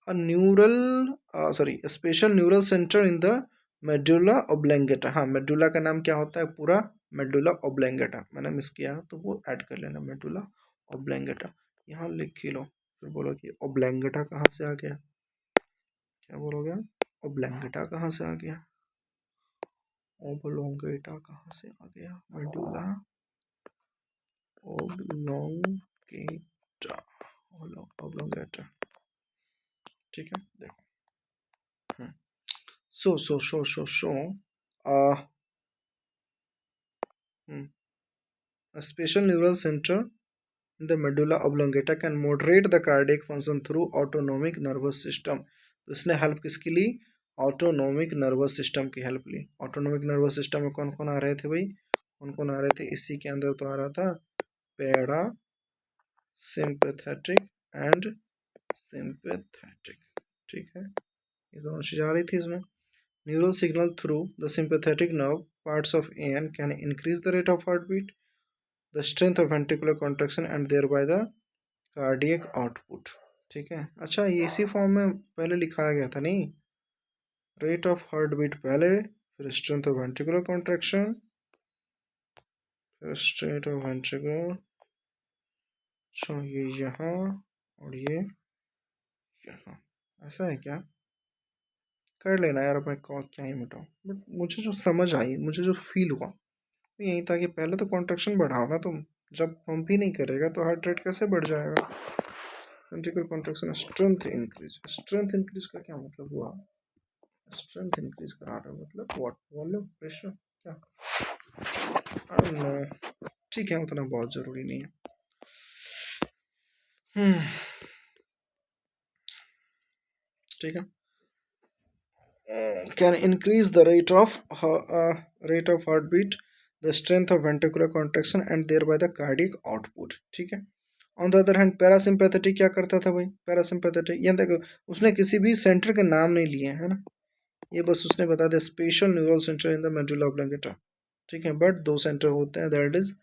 a neural sorry special neural centre in the medulla oblongata, हाँ मेडुला का नाम क्या होता है पूरा, मेडुला ओब्लंगेटा, मैंने मिस किया तो वो ऐड कर लेना, मेडुला ओब्लंगेटा, यहाँ लिख ही लो, फिर बोलो कि ओब्लंगेटा कहाँ से आ गया, क्या बोलोगे, ओब्लंगेटा कहाँ से आ गया, ओब्लोंगेटा कहाँ से आ गया, मेडुला ओब्लोंगेटा, ओब्लोंगेटा, ठीक है, देखो, so uh hmm, a special neural center in the medulla oblongata can moderate the cardiac function through autonomic nervous system, तो इसने हेल्प किसकी ली, ऑटोनोमिक नर्वस सिस्टम की हेल्प ली, ऑटोनोमिक नर्वस सिस्टम में कौन कौन आ रहे थे भाई, कौन कौन आ रहे थे, इसी के अंदर तो आ रहा था पैरा सिंपैथेटिक एंड सिंपैथेटिक, ठीक है, ये दोनों चीज आ रही थी इसमें, neural signal through the sympathetic nerve parts of AN can increase the rate of heartbeat, the strength of ventricular contraction and thereby the cardiac output, ठीक है, अच्छा ये इसी फॉर्म में पहले लिखाया गया था नहीं, रेट ऑफ हार्ट बीट पहले, फिर स्ट्रेंथ ऑफ वेंट्रिकुलर कॉन्ट्रैक्शन, फिर स्ट्रेंथ ऑफ वेंट्रिकुलर, अच्छा ये यहाँ और ये यहाँ, ऐसा है क्या, कर लेना यार, मैं क्या ही मिटाऊँ, बट मुझे जो समझ आई, मुझे जो फील हुआ यही था कि पहले तो कॉन्ट्रैक्शन बढ़ाओ ना तुम, जब पंप ही नहीं करेगा तो हार्ट रेट कैसे बढ़ जाएगा, वेंट्रिकुलर कॉन्ट्रैक्शन, स्ट्रेंथ इंक्रीज का क्या मतलब हुआ, स्ट्रेंथ इंक्रीज करा रहा है मतलब व्हाट, वॉल्यूम प्रेशर क्या, आई डोंट नो, ठीक है उतना बहुत जरूरी नहीं है, ठीक है, can increase the rate of heartbeat, the strength of ventricular contraction and thereby the cardiac output, ठीक है, on the other hand parasympathetic क्या करता था भाई, पैरासिम्पैथेटिक ये देखो, उसने किसी भी सेंटर के नाम नहीं लिए है ना, ये बस उसने बता दिया special neural centre in the medulla oblongata, ठीक है, बट दो सेंटर होते हैं, that is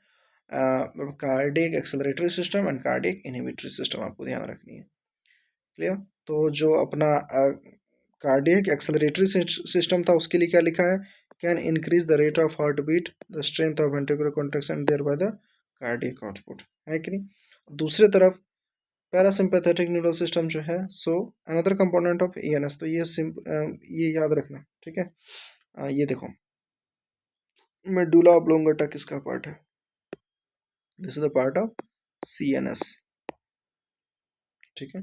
cardiac acceleratory system and cardiac inhibitory system, आपको ध्यान रखनी है, क्लियर, तो जो अपना कार्डियक एक्सेलरेटरी सिस्टम था उसके लिए क्या लिखा है, can increase the rate of heart beat, the strength of ventricular contraction thereby the cardiac output, है कि नहीं, दूसरी तरफ पैरासिम्पैथेटिक न्यूरल सिस्टम जो है, so another component of ANS, तो ये याद रखना, ठीक है, ये देखो मेडुला ऑब्लोंगेटा किसका पार्ट है, this is the part of CNS, ठीक है,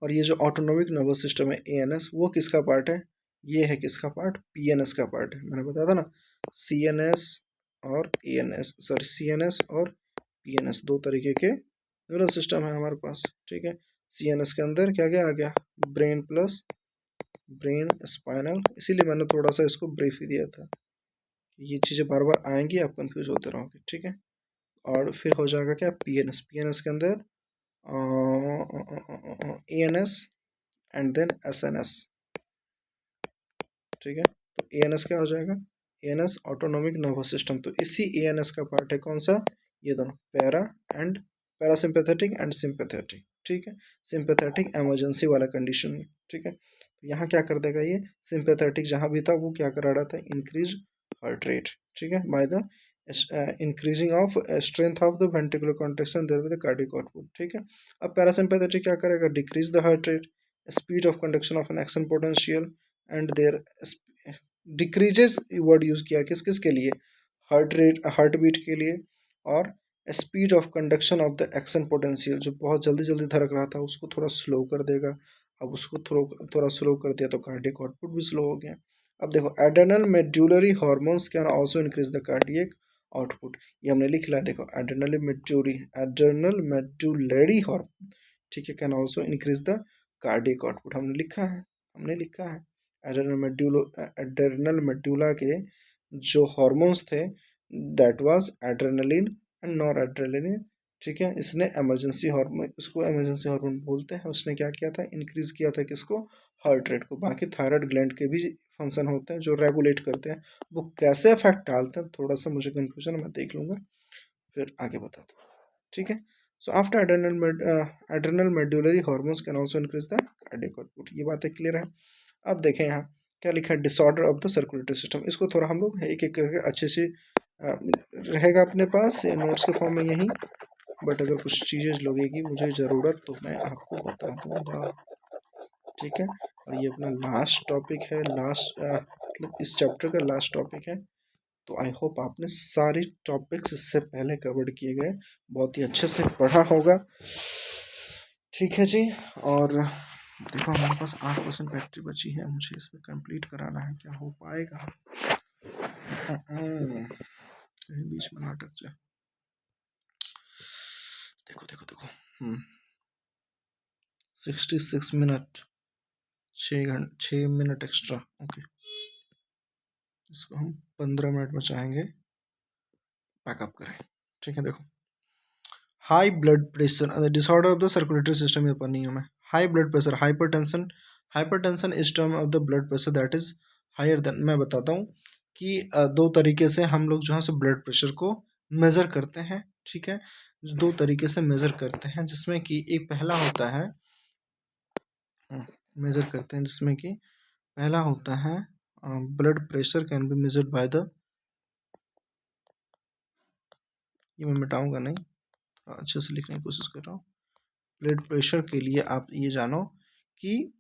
और ये जो ऑटोनोमिक नर्वस सिस्टम है एएनएस, वो किसका पार्ट है, ये है किसका पार्ट, पीएनएस का पार्ट है, मैंने बताया था ना, सीएनएस और एएनएस, सॉरी सीएनएस और पीएनएस, दो तरीके के न्यूरल सिस्टम है हमारे पास, ठीक है, सीएनएस के अंदर क्या क्या आ गया, ब्रेन प्लस ब्रेन स्पाइनल, इसीलिए मैंने थोड़ा सा इसको ब्रीफ ही दिया था, ये चीज़ें बार बार आएंगी, आप कंफ्यूज होते रहोगे, ठीक है, और फिर हो जाएगा क्या, पीएनएस, पीएनएस के अंदर एएनएस एंड देन एसएनएस, ठीक है, तो एएनएस क्या हो जाएगा, एएनएस ऑटोनोमिक नर्वस सिस्टम, तो इसी एएनएस का पार्ट है कौन सा, ये दोनों para and parasympathetic and sympathetic, ठीक है, सिंपैथेटिक इमरजेंसी वाला कंडीशन में, ठीक है, तो यहाँ क्या कर देगा, ये सिंपैथेटिक जहाँ भी था वो क्या करा रहा था, इंक्रीज हार्ट रेट, ठीक है, by the increasing of strength of the ventricular contraction therewith the cardiac output, ठीक है, अब पैरासिम्पैथेटिक क्या करेगा, decrease the heart rate, speed of conduction of an action potential and there decreases, word use किया किस किस के लिए, हार्ट रेट, हार्ट बीट के लिए और speed of conduction of the action potential, जो बहुत जल्दी जल्दी धड़क रहा था उसको थोड़ा स्लो कर देगा। अब उसको थोड़ा स्लो कर दिया तो कार्डियक आउटपुट भी स्लो हो गया। अब देखो adrenal medullary hormones can also increase the cardiac output, ये हमने लिख लिया। देखो एड्रेनल मेड्यूलरी हार्मोन, ठीक है, can also increase the cardiac output, हमने लिखा है। एड्रेनल मेड्यूला के जो हार्मोन्स थे that was adrenaline and nor adrenaline, ठीक है, इसने इमरजेंसी हार्मोन, उसको इमरजेंसी हार्मोन बोलते हैं। उसने क्या किया था, इंक्रीज किया था किसको, हार्ट रेट को। बाकी थायराइड ग्लैंड के भी फंक्शन होते हैं जो रेगुलेट करते हैं, वो कैसे इफेक्ट डालते हैं थोड़ा सा मुझे कंफ्यूजन, मैं देख लूंगा फिर आगे बताता हूँ, ठीक है। So after adrenal medullary hormones can also increase the cardiac output, ये बातें क्लियर है। अब देखें यहाँ क्या लिखा है, disorder of the circulatory system, इसको थोड़ा हम लोग एक एक करके अच्छे से रहेगा अपने पास नोट्स के फॉर्म में यही, बट अगर कुछ चीज़ें लगेगी मुझे ज़रूरत तो मैं आपको बता दूंगा, ठीक है। और ये अपना लास्ट टॉपिक है, मतलब इस चैप्टर का लास्ट टॉपिक है। तो आई होप आपने सारे टॉपिक्स इससे पहले कवर किए गए बहुत ही अच्छे से पढ़ा होगा, ठीक है जी। और देखो हमारे पास 8% बैटरी बची है, मुझे इसमें कंप्लीट कराना है, क्या हो पाएगा, बीच में नाटक जाए। देखो देखो देखो 66 मिनट, 6 मिनट एक्स्ट्रा, ओके, इसको हम 15 मिनट में चाहेंगे पैकअप करें, ठीक है। देखो high blood pressure disorder of the circulatory system, ये पढ़नी है हमें। High blood pressure, hypertension is term of the blood pressure that is higher than, मैं बताता हूँ कि दो तरीके से हम लोग जो है सो ब्लड प्रेशर को मेज़र करते हैं, ठीक है। दो तरीके से मेज़र करते हैं, जिसमें कि एक पहला होता है मेज़र करते हैं जिसमें कि पहला होता है blood pressure can be measured by the, ये मैं मिटाऊंगा नहीं, अच्छे से लिखने की कोशिश कर रहा हूँ। ब्लड प्रेशर के लिए आप ये जानो कि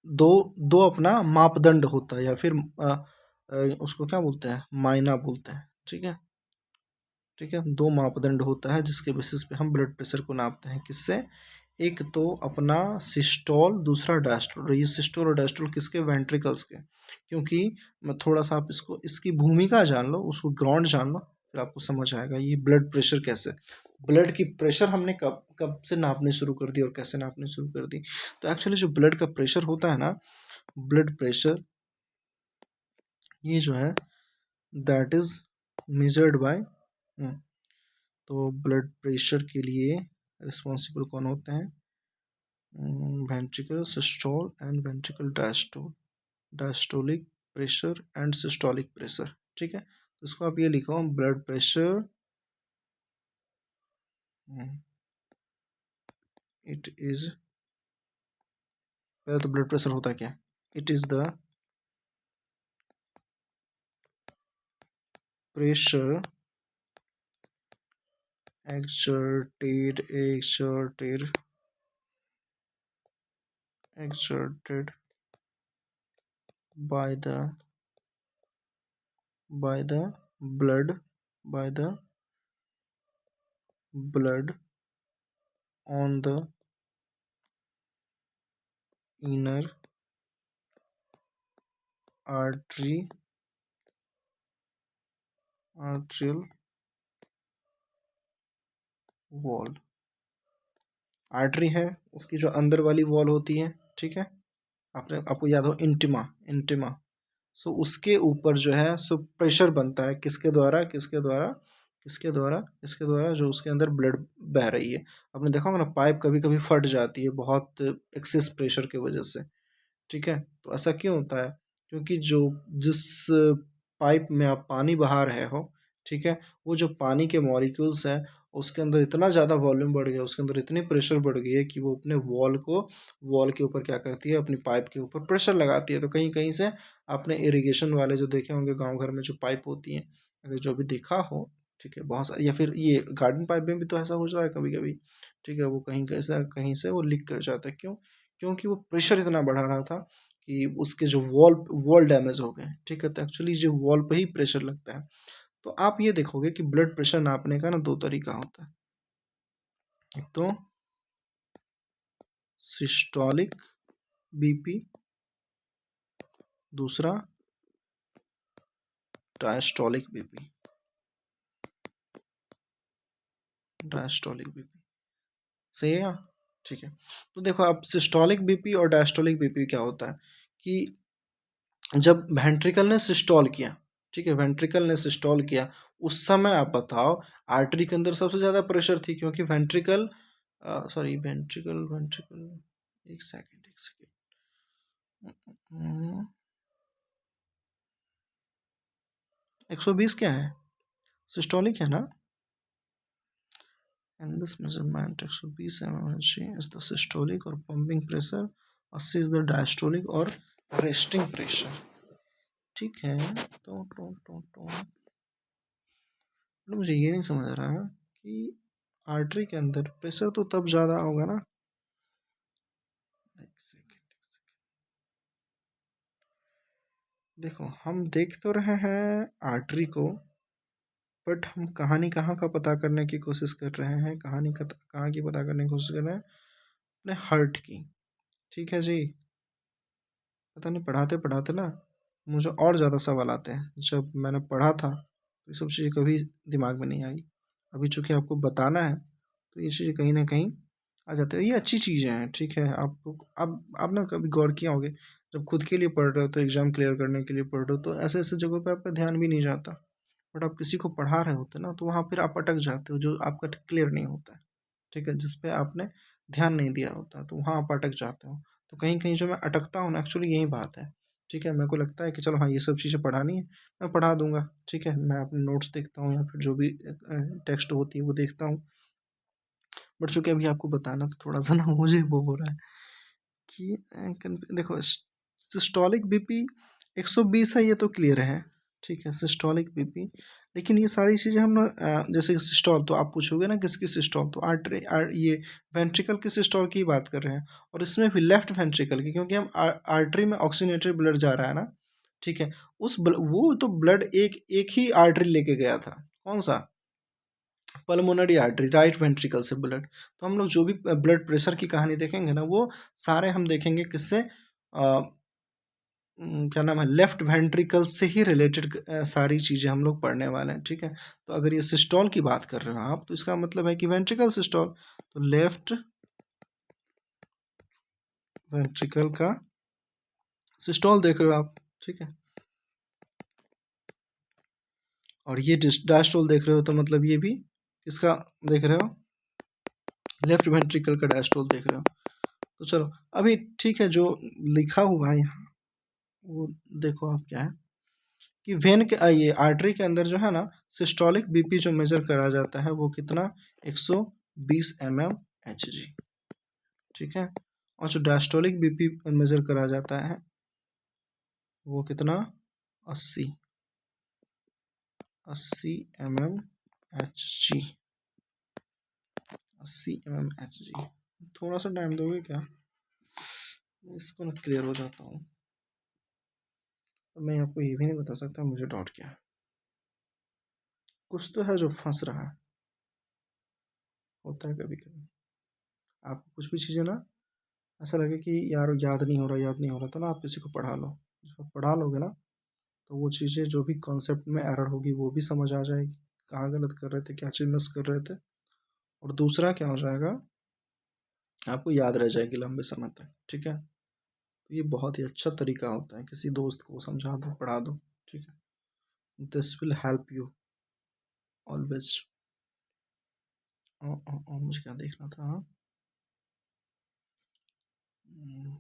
दो दो अपना मापदंड होता है, या फिर उसको क्या बोलते हैं, मायना बोलते हैं, ठीक है, ठीक है। दो मापदंड होता है जिसके बेसिस पे हम ब्लड प्रेशर को नापते हैं, किससे, एक तो अपना सिस्टोल, दूसरा डायस्टोल। ये सिस्टोल और डायस्टोल किसके, वेंट्रिकल्स के। क्योंकि मैं थोड़ा सा आप इसको, इसकी भूमिका जान लो, उसको ग्राउंड जान लो, फिर आपको समझ आएगा ये ब्लड प्रेशर कैसे, ब्लड की प्रेशर हमने कब कब से नापने शुरू कर दी और कैसे नापने शुरू कर दी। तो एक्चुअली जो ब्लड का प्रेशर होता है ना, ब्लड प्रेशर ये जो है दैट इज मेजर्ड बाय, तो ब्लड प्रेशर के लिए रिस्पॉन्सिबल कौन होते हैं, ventricle systole and ventricle diastole, diastolic pressure and systolic pressure, ठीक है। तो इसको आप ये लिखो, ब्लड प्रेशर इट इज, पहले तो ब्लड प्रेशर होता क्या, it is the pressure exerted by the blood by the blood on the inner arterial wall, artery है उसकी जो अंदर वाली वॉल होती है, ठीक है, आपको याद हो इंटिमा, सो उसके ऊपर जो है सो प्रेशर बनता है, किसके द्वारा जो उसके अंदर ब्लड बह रही है। आपने देखा होगा ना, पाइप कभी कभी फट जाती है बहुत एक्सेस प्रेशर की वजह से, ठीक है। तो ऐसा क्यों होता है, क्योंकि जिस पाइप में आप पानी बहा रहे हो, ठीक है, वो जो पानी के मॉलिक्यूल्स हैं उसके अंदर इतना ज़्यादा वॉल्यूम बढ़ गया, उसके अंदर इतनी प्रेशर बढ़ गई है कि वो अपने वॉल के ऊपर क्या करती है, अपनी पाइप के ऊपर प्रेशर लगाती है। तो कहीं कहीं से आपने इरिगेशन वाले जो देखे होंगे गांव घर में जो पाइप होती हैं, अगर जो भी देखा हो, ठीक है, बहुत सारी, या फिर ये गार्डन पाइप में भी तो ऐसा हो जाता है कभी कभी, ठीक है, वो कहीं से वो लीक कर जाता है, क्यों, क्योंकि वो प्रेशर इतना बढ़ा रहा था कि उसके जो वॉल वॉल डैमेज हो गए, ठीक है। तो एक्चुअली जो वॉल पे ही प्रेशर लगता है, तो आप ये देखोगे कि ब्लड प्रेशर नापने का ना दो तरीका होता है। एक तो सिस्टोलिक बीपी, दूसरा डायस्टोलिक बीपी। डायस्टोलिक बीपी सही है? ठीक है। तो देखो अब सिस्टोलिक बीपी और डायस्टोलिक बीपी क्या होता है कि जब वेंट्रिकल ने सिस्टोल किया, ठीक है, वेंट्रिकल ने सिस्टोल किया, उस समय आप बताओ आर्टरी के अंदर सबसे ज़्यादा प्रेशर थी, क्योंकि वेंट्रिकल सॉरी वेंट्रिकल वेंट्रिकल एक सेकेंड 120 क्या है? सिस्टोलिक है ना? And this measurement 120 mmHg is the systolic और pumping pressure, 80 is the diastolic और resting pressure। ठीक है। तो मुझे ये नहीं समझ आ रहा है कि आर्टरी के अंदर प्रेशर तो तब ज़्यादा होगा ना। देखो हम देख तो रहे हैं आर्टरी को, बट हम कहानी कहाँ का पता करने की कोशिश कर रहे हैं, कहानी कहाँ की पता करने की कोशिश कर रहे हैं? अपने हार्ट की। ठीक है जी। पता नहीं पढ़ाते पढ़ाते ना मुझे और ज़्यादा सवाल आते हैं। जब मैंने पढ़ा था तो ये सब चीज़ें कभी दिमाग में नहीं आई। अभी चूँकि आपको बताना है तो ये चीज़ें कहीं न कहीं आ जाते हैं। ये अच्छी चीज़ें हैं, ठीक है। आप ना कभी गौर किए होंगे, जब खुद के लिए पढ़ रहे हो तो एग्ज़ाम क्लियर करने के लिए पढ़ रहे हो तो ऐसे-ऐसे जगहों पे आपका ध्यान भी नहीं जाता। बट आप किसी को पढ़ा रहे होते हो ना तो वहाँ फिर आप अटक जाते हो, जो आपका क्लियर नहीं होता है। ठीक है? जिस पे आपने ध्यान नहीं दिया होता है, तो वहाँ आप अटक जाते हो। तो कहीं-कहीं जो मैं अटकता हूँ ना, एक्चुअली यही बात है। ठीक है? मेरे को लगता है कि चलो हाँ, ये सब चीज़ें पढ़ानी है, मैं पढ़ा दूँगा। ठीक है? मैं अपने नोट्स देखता हूँ या फिर जो भी टेक्स्ट होती है वो देखता हूँ। बट चूँकि अभी आपको बताना तो थोड़ा-सा ना मुझे वो हो रहा है कि देखो सिस्टोलिक बीपी 120 है, ये तो क्लियर है। ठीक है? सिस्टोलिक बीपी, लेकिन ये सारी चीज़ें हम ना जैसे सिस्टोल तो आप पूछोगे ना किसकी सिस्टोल, तो ये वेंट्रिकल की सिस्टोल की बात कर रहे हैं, और इसमें भी लेफ्ट वेंट्रिकल की, क्योंकि हम आर्टरी में ऑक्सीजनेटेड ब्लड जा रहा है ना। ठीक है? वो तो ब्लड एक एक ही आर्टरी लेके गया था। कौन सा? पल्मोनरी आर्टरी, राइट वेंट्रिकल से ब्लड। तो हम लोग जो भी ब्लड प्रेशर की कहानी देखेंगे ना, वो सारे हम देखेंगे किससे, क्या नाम है, लेफ्ट वेंट्रिकल से ही रिलेटेड सारी चीज़ें हम लोग पढ़ने वाले हैं। ठीक है? तो अगर ये सिस्टोल की बात कर रहे हो आप, तो इसका मतलब है कि वेंट्रिकल सिस्टोल, तो लेफ्ट वेंट्रिकल का सिस्टोल देख रहे हो आप। ठीक है? और ये डायस्टोल देख रहे हो, तो मतलब ये भी किसका देख रहे हो? लेफ्ट वेंट्रिकल का डायस्टोल देख रहे हो। तो चलो अभी ठीक है, जो लिखा हुआ है यहाँ वो देखो आप क्या है कि वेन के ये आर्टरी के अंदर जो है ना, सिस्टोलिक बीपी जो मेजर करा जाता है वो कितना, 120 mmHg। ठीक है? और जो डायस्टोलिक बीपी मेजर करा जाता है वो कितना, 80 80 mmHg। 80 mmHg। थोड़ा सा टाइम दोगे क्या? इसको ना क्लियर हो जाता हूँ। तो मैं आपको ये भी नहीं बता सकता मुझे डाउट क्या है। कुछ तो है जो फंस रहा है, होता है कभी कभी। आपको कुछ भी चीज़ें ना ऐसा लगे कि यार याद नहीं हो रहा, याद नहीं हो रहा, तो ना आप किसी को पढ़ा लो। जब आप पढ़ा लोगे ना तो वो चीज़ें जो भी कॉन्सेप्ट में एरर होगी वो भी समझ आ जाएगी, कहाँ गलत कर रहे थे, क्या चीज़ मिस कर रहे थे। और दूसरा क्या हो जाएगा, आपको याद रह जाएगी लंबे समय तक। ठीक है? तो ये बहुत ही अच्छा तरीका होता है, किसी दोस्त को समझा दो, पढ़ा दो। ठीक है? This will help you always. मुझे क्या देखना था? हम्म,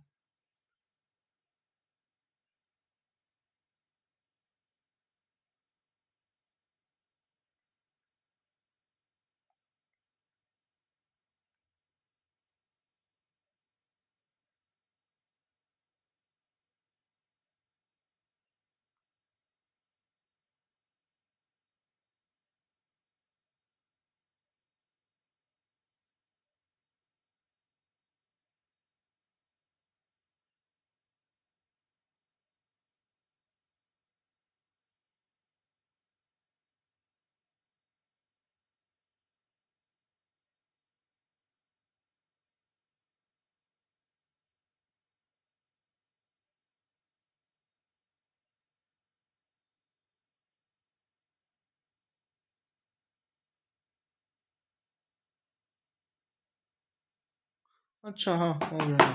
अच्छा, हाँ, हो गया।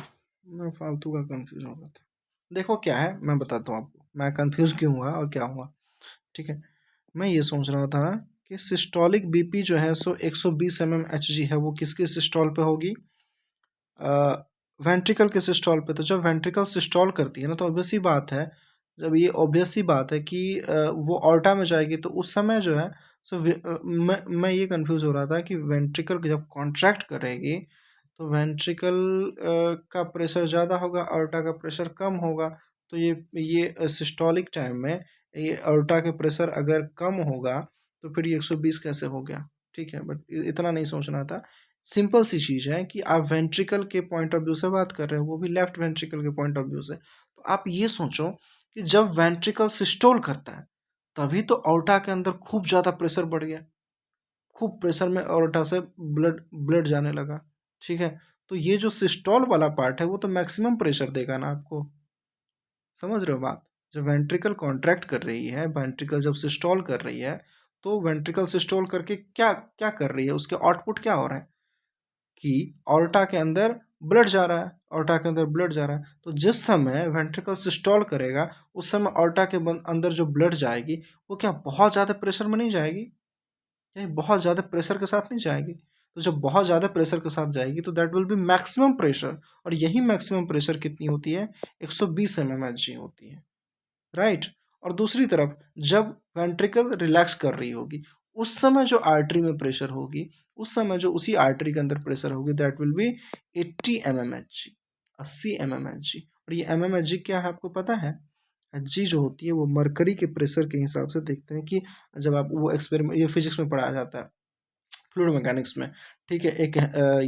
मैं फालतू का कंफ्यूज हो गया था। देखो क्या है, मैं बताता हूँ आपको मैं कंफ्यूज क्यों हुआ और क्या हुआ। ठीक है, मैं ये सोच रहा था कि सिस्टोलिक बीपी जो है सो 120 mmHg है, वो किसके सिस्टोल पे होगी? वेंट्रिकल के सिस्टोल पे। तो जब वेंट्रिकल सिस्टोल करती है ना, तो ऑब्वियस सी बात है, जब ये ऑब्वियस सी बात है कि वो ऑर्टा में जाएगी, तो उस समय जो है सो मैं ये कंफ्यूज हो रहा था कि वेंट्रिकल जब कॉन्ट्रैक्ट करेगी तो वेंट्रिकल का प्रेशर ज़्यादा होगा, ऑर्टा का प्रेशर कम होगा। तो ये सिस्टोलिक टाइम में ये ऑर्टा के प्रेशर अगर कम होगा तो फिर ये 120 कैसे हो गया? ठीक है, बट इतना नहीं सोचना था। सिंपल सी चीज़ है कि आप वेंट्रिकल के पॉइंट ऑफ व्यू से बात कर रहे हो, वो भी लेफ्ट वेंट्रिकल के पॉइंट ऑफ व्यू से। तो आप ये सोचो कि जब वेंट्रिकल सिस्टोल करता है तभी तो ऑर्टा के अंदर खूब ज़्यादा प्रेशर बढ़ गया, खूब प्रेशर में ऑर्टा से ब्लड ब्लड जाने लगा। ठीक है, तो ये जो सिस्टोल वाला पार्ट है वो तो मैक्सिमम प्रेशर देगा ना आपको। समझ रहे हो बात? जब वेंट्रिकल कॉन्ट्रैक्ट कर रही है, वेंट्रिकल जब सिस्टोल कर रही है, तो वेंट्रिकल सिस्टोल करके क्या क्या कर रही है, उसके आउटपुट क्या हो रहा है कि ऑर्टा के अंदर ब्लड जा रहा है, ऑर्टा के अंदर ब्लड जा रहा है। तो जिस समय वेंट्रिकल सिस्टोल करेगा उस समय ऑर्टा के अंदर जो ब्लड जाएगी वो क्या बहुत ज़्यादा प्रेशर में नहीं जाएगी? ये बहुत ज़्यादा प्रेशर के साथ नहीं जाएगी। तो जब बहुत ज़्यादा प्रेशर के साथ जाएगी तो that will be maximum pressure, और यही मैक्सिमम प्रेशर कितनी होती है? 120 mmHg होती है, राइट? और दूसरी तरफ जब वेंट्रिकल रिलैक्स कर रही होगी उस समय जो आर्टरी में प्रेशर होगी, उस समय जो उसी आर्टरी के अंदर प्रेशर होगी, that will be 80 mmHg, 80 mmHg। और ये mmHg क्या है आपको पता है? जी जो होती है वो मरकरी के प्रेशर के हिसाब से देखते हैं कि जब आप वो एक्सपेरिमेंट, ये फिजिक्स में पढ़ाया जाता है, फ्लूइड मैकेनिक्स में। ठीक है, एक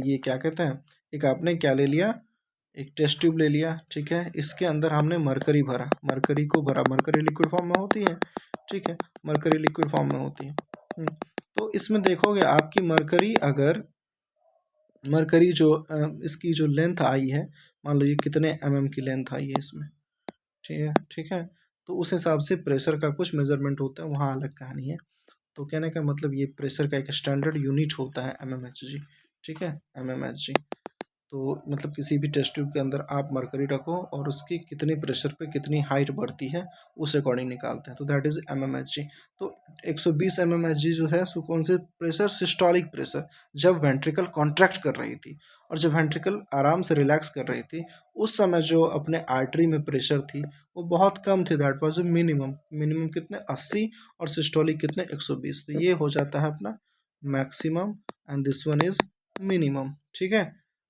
ये क्या कहते हैं, एक आपने क्या ले लिया, एक टेस्ट ट्यूब ले लिया। ठीक है, इसके अंदर हमने मरकरी भरा, मरकरी को भरा, मरकरी लिक्विड फॉर्म में होती है। ठीक है, मरकरी लिक्विड फॉर्म में होती है। तो इसमें देखोगे आपकी मरकरी, अगर मरकरी जो इसकी जो लेंथ आई है, मान लो ये कितने की लेंथ आई है इसमें। ठीक है, ठीक है, तो उस हिसाब से प्रेशर का कुछ मेजरमेंट होता है, वहाँ अलग कहानी है। तो कहने का मतलब ये प्रेशर का एक स्टैंडर्ड यूनिट होता है mmHg। ठीक है, mmHg। तो मतलब किसी भी टेस्ट ट्यूब के अंदर आप मरकरी रखो और उसकी कितने प्रेशर पे कितनी हाइट बढ़ती है उस अकॉर्डिंग निकालते हैं, तो दैट इज mmHg। तो 120 mmHg जो है सो कौन से प्रेशर? सिस्टोलिक प्रेशर, जब वेंट्रिकल कॉन्ट्रैक्ट कर रही थी। और जब वेंट्रिकल आराम से रिलैक्स कर रही थी उस समय जो अपने आर्टरी में प्रेशर थी वो बहुत कम थी, दैट वाज मिनिमम। मिनिमम कितने? 80। और सिस्टोलिक कितने? 120। तो ये हो जाता है अपना maximum and this one is minimum. ठीक है,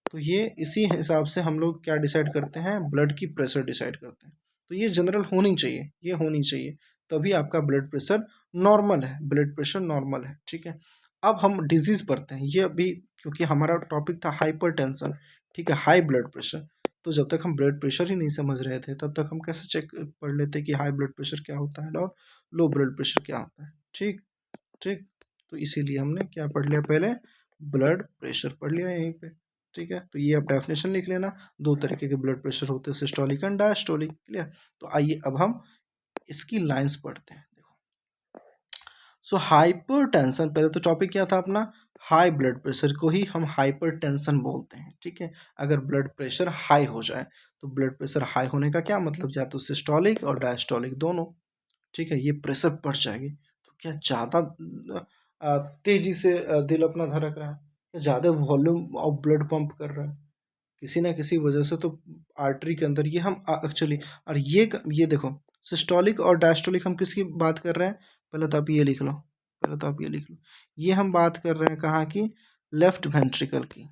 तो ये इसी हिसाब से हम लोग क्या डिसाइड करते हैं? ब्लड की प्रेशर डिसाइड करते हैं। तो ये जनरल होनी चाहिए, ये होनी चाहिए, तभी आपका ब्लड प्रेशर नॉर्मल है, ब्लड प्रेशर नॉर्मल है। ठीक है, अब हम डिजीज पढ़ते हैं, ये अभी क्योंकि हमारा टॉपिक था हाइपरटेंशन। ठीक है, हाई ब्लड प्रेशर। तो जब तक हम ब्लड प्रेशर ही नहीं समझ रहे थे तब तक हम कैसे चेक पढ़ लेते कि हाई ब्लड प्रेशर क्या होता है और लो ब्लड प्रेशर क्या होता है। ठीक, ठीक। तो इसीलिए हमने क्या पढ़ लिया पहले? ब्लड प्रेशर पढ़ लिया यहीं पे। ठीक है, तो ये आप डेफिनेशन लिख लेना। दो तरीके के ब्लड प्रेशर होते हैं, सिस्टोलिक एंड डायस्टोलिक। क्लियर? तो आइए अब हम इसकी लाइंस पढ़ते हैं। देखो, सो हाइपरटेंशन, पहले तो टॉपिक क्या था अपना? हाई ब्लड प्रेशर को ही हम हाइपरटेंशन बोलते हैं। ठीक है, अगर ब्लड प्रेशर हाई हो जाए तो ब्लड प्रेशर हाई होने का क्या मतलब? या तो सिस्टोलिक और डायस्टोलिक दोनों। ठीक है, ये प्रेशर बढ़ जाएगी तो क्या ज़्यादा तेजी से दिल अपना धड़क रहा है, क्या ज़्यादा वॉल्यूम ऑफ ब्लड पंप कर रहा है किसी ना किसी वजह से, तो आर्टरी के अंदर ये हम एक्चुअली, और ये देखो, सिस्टोलिक और डायस्टोलिक हम किसकी बात कर रहे हैं? पहले तो आप ये लिख लो, पहले तो आप ये लिख लो, ये हम बात कर रहे हैं कहाँ की? लेफ्ट वेंट्रिकल की।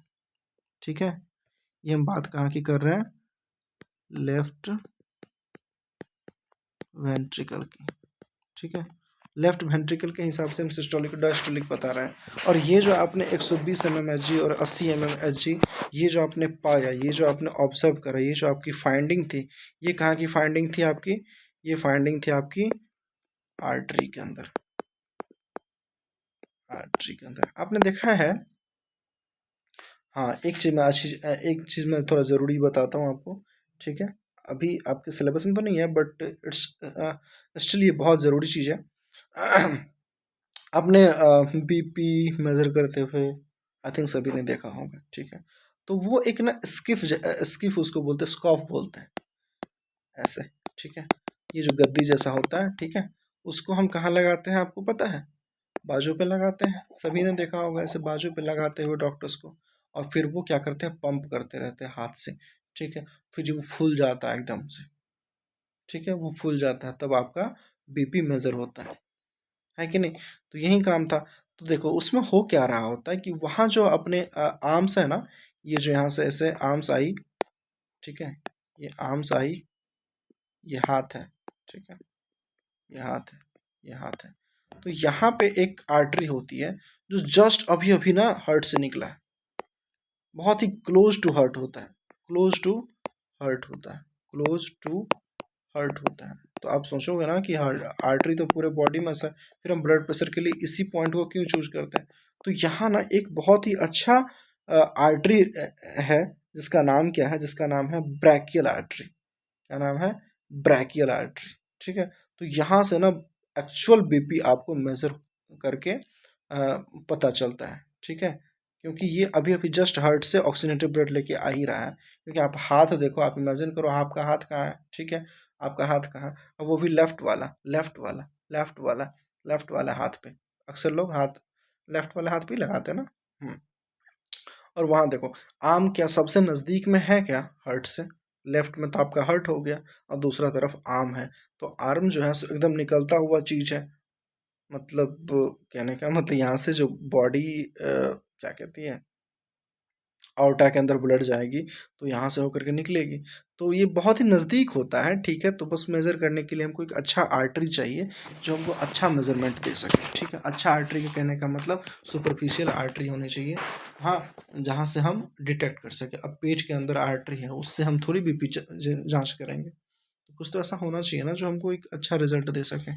ठीक है, ये हम बात कहाँ की कर रहे हैं? लेफ्ट वेंट्रिकल की। ठीक है, लेफ्ट वेंट्रिकल के हिसाब से हम सिस्टोलिक और डायस्टोलिक बता रहे हैं। और ये जो आपने 120 mmHg और 80 mmHg, ये जो आपने पाया, ये जो आपने ऑब्जर्व करा, ये जो आपकी फाइंडिंग थी, ये कहाँ की फाइंडिंग थी आपकी? ये फाइंडिंग थी आपकी आर्टरी के अंदर। आर्टरी के अंदर आपने देखा है। हाँ, एक चीज़ मैं थोड़ा ज़रूरी बताता हूँ आपको। ठीक है, अभी आपके सिलेबस में तो नहीं है बट इट्स स्टिल ये बहुत ज़रूरी चीज़ है। आपने बीपी मेजर करते हुए आई थिंक सभी ने देखा होगा। ठीक है, तो वो एक ना स्किफ उसको बोलते हैं, स्कॉफ बोलते हैं ऐसे, ठीक है। ये जो गद्दी जैसा होता है, ठीक है, उसको हम कहाँ लगाते हैं आपको पता है? बाजू पे लगाते हैं, सभी ने देखा होगा ऐसे बाजू पे लगाते हुए डॉक्टर्स को। और फिर वो क्या करते हैं, पंप करते रहते हैं हाथ से, ठीक है। फिर जब वो फूल जाता है एकदम से, ठीक है, वो फूल जाता है, तब आपका बीपी मेजर होता है कि नहीं? तो यही काम था। तो देखो उसमें हो क्या रहा होता है कि वहाँ जो अपने आर्म्स है ना, ये जो यहाँ से ऐसे आर्म्स आई, ठीक है, ये आर्म्स आई, ये हाथ है, ठीक है, ये हाथ है, ये हाथ है। तो यहाँ पे एक आर्टरी होती है जो जस्ट अभी अभी ना हार्ट से निकला है, बहुत ही क्लोज टू हार्ट होता है, क्लोज टू हार्ट होता है, क्लोज टू हार्ट होता है। तो आप सोचोगे ना कि आर्टरी तो पूरे बॉडी में है, फिर हम ब्लड प्रेशर के लिए इसी पॉइंट को क्यों चूज करते हैं? तो यहाँ ना एक बहुत ही अच्छा आर्टरी है, जिसका नाम क्या है, जिसका नाम है ब्रैकियल आर्टरी। क्या नाम है? ब्रैकियल आर्टरी, ठीक है। तो यहाँ से ना एक्चुअल बीपी आपको मेजर करके पता चलता है, ठीक है, क्योंकि ये अभी अभी जस्ट हार्ट से ऑक्सीजनेटेड ब्लड लेके आ ही रहा है। क्योंकि आप हाथ देखो, आप इमेजिन करो आपका हाथ कहाँ है, ठीक है, आपका हाथ कहाँ है, और वो भी लेफ्ट वाला, लेफ्ट वाला, लेफ्ट वाला, लेफ्ट वाला हाथ पे। अक्सर लोग हाथ लेफ्ट वाले हाथ पे ही लगाते हैं ना। और वहाँ देखो, आर्म क्या सबसे नज़दीक में है क्या हार्ट से? लेफ्ट में तो आपका हार्ट हो गया, और दूसरा तरफ आर्म है। तो आर्म जो है सो एकदम निकलता हुआ चीज है, मतलब कहने का मतलब यहाँ से जो बॉडी क्या कहती है, आउटा के अंदर ब्लड जाएगी, तो यहाँ से होकर के निकलेगी। तो ये बहुत ही नज़दीक होता है, ठीक है। तो बस मेज़र करने के लिए हमको एक अच्छा आर्टरी चाहिए जो हमको अच्छा मेज़रमेंट दे सके, ठीक है। अच्छा आर्टरी के कहने का मतलब सुपरफिशियल आर्टरी होनी चाहिए, हाँ, जहाँ से हम डिटेक्ट कर सके। अब पेट के अंदर आर्टरी है, उससे हम थोड़ी बीपी जांच करेंगे। तो कुछ तो ऐसा होना चाहिए ना जो हमको एक अच्छा रिजल्ट दे सके,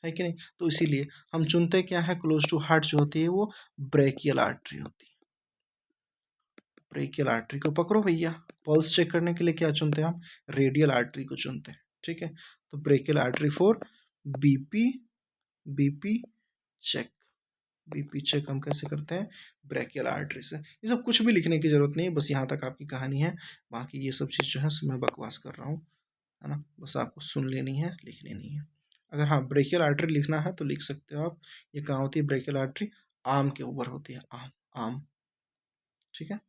है कि नहीं? तो इसीलिए हम चुनते क्या है, क्लोज टू हार्ट जो होती है वो ब्रेकियल आर्टरी होती है। ब्रेकियल आर्टरी को पकड़ो भैया। पल्स चेक करने के लिए क्या चुनते हैं हम? रेडियल आर्टरी को चुनते हैं, ठीक है। तो brachial artery for BP, BP check, BP check हम कैसे करते हैं? ब्रेकियल आर्टरी से। ये सब कुछ भी लिखने की जरूरत नहीं है, बस यहाँ तक आपकी कहानी है। बाकी ये सब चीज़ जो है मैं बकवास कर रहा हूँ, है ना, बस आपको सुन लेनी है, लिखनी नहीं है। अगर हाँ ब्रेकियल आर्टरी लिखना है तो लिख सकते हो आप। ये कहाँ होती है ब्रेकियल आर्टरी? आर्म के ऊपर होती है, आर्म, आर्म, ठीक है।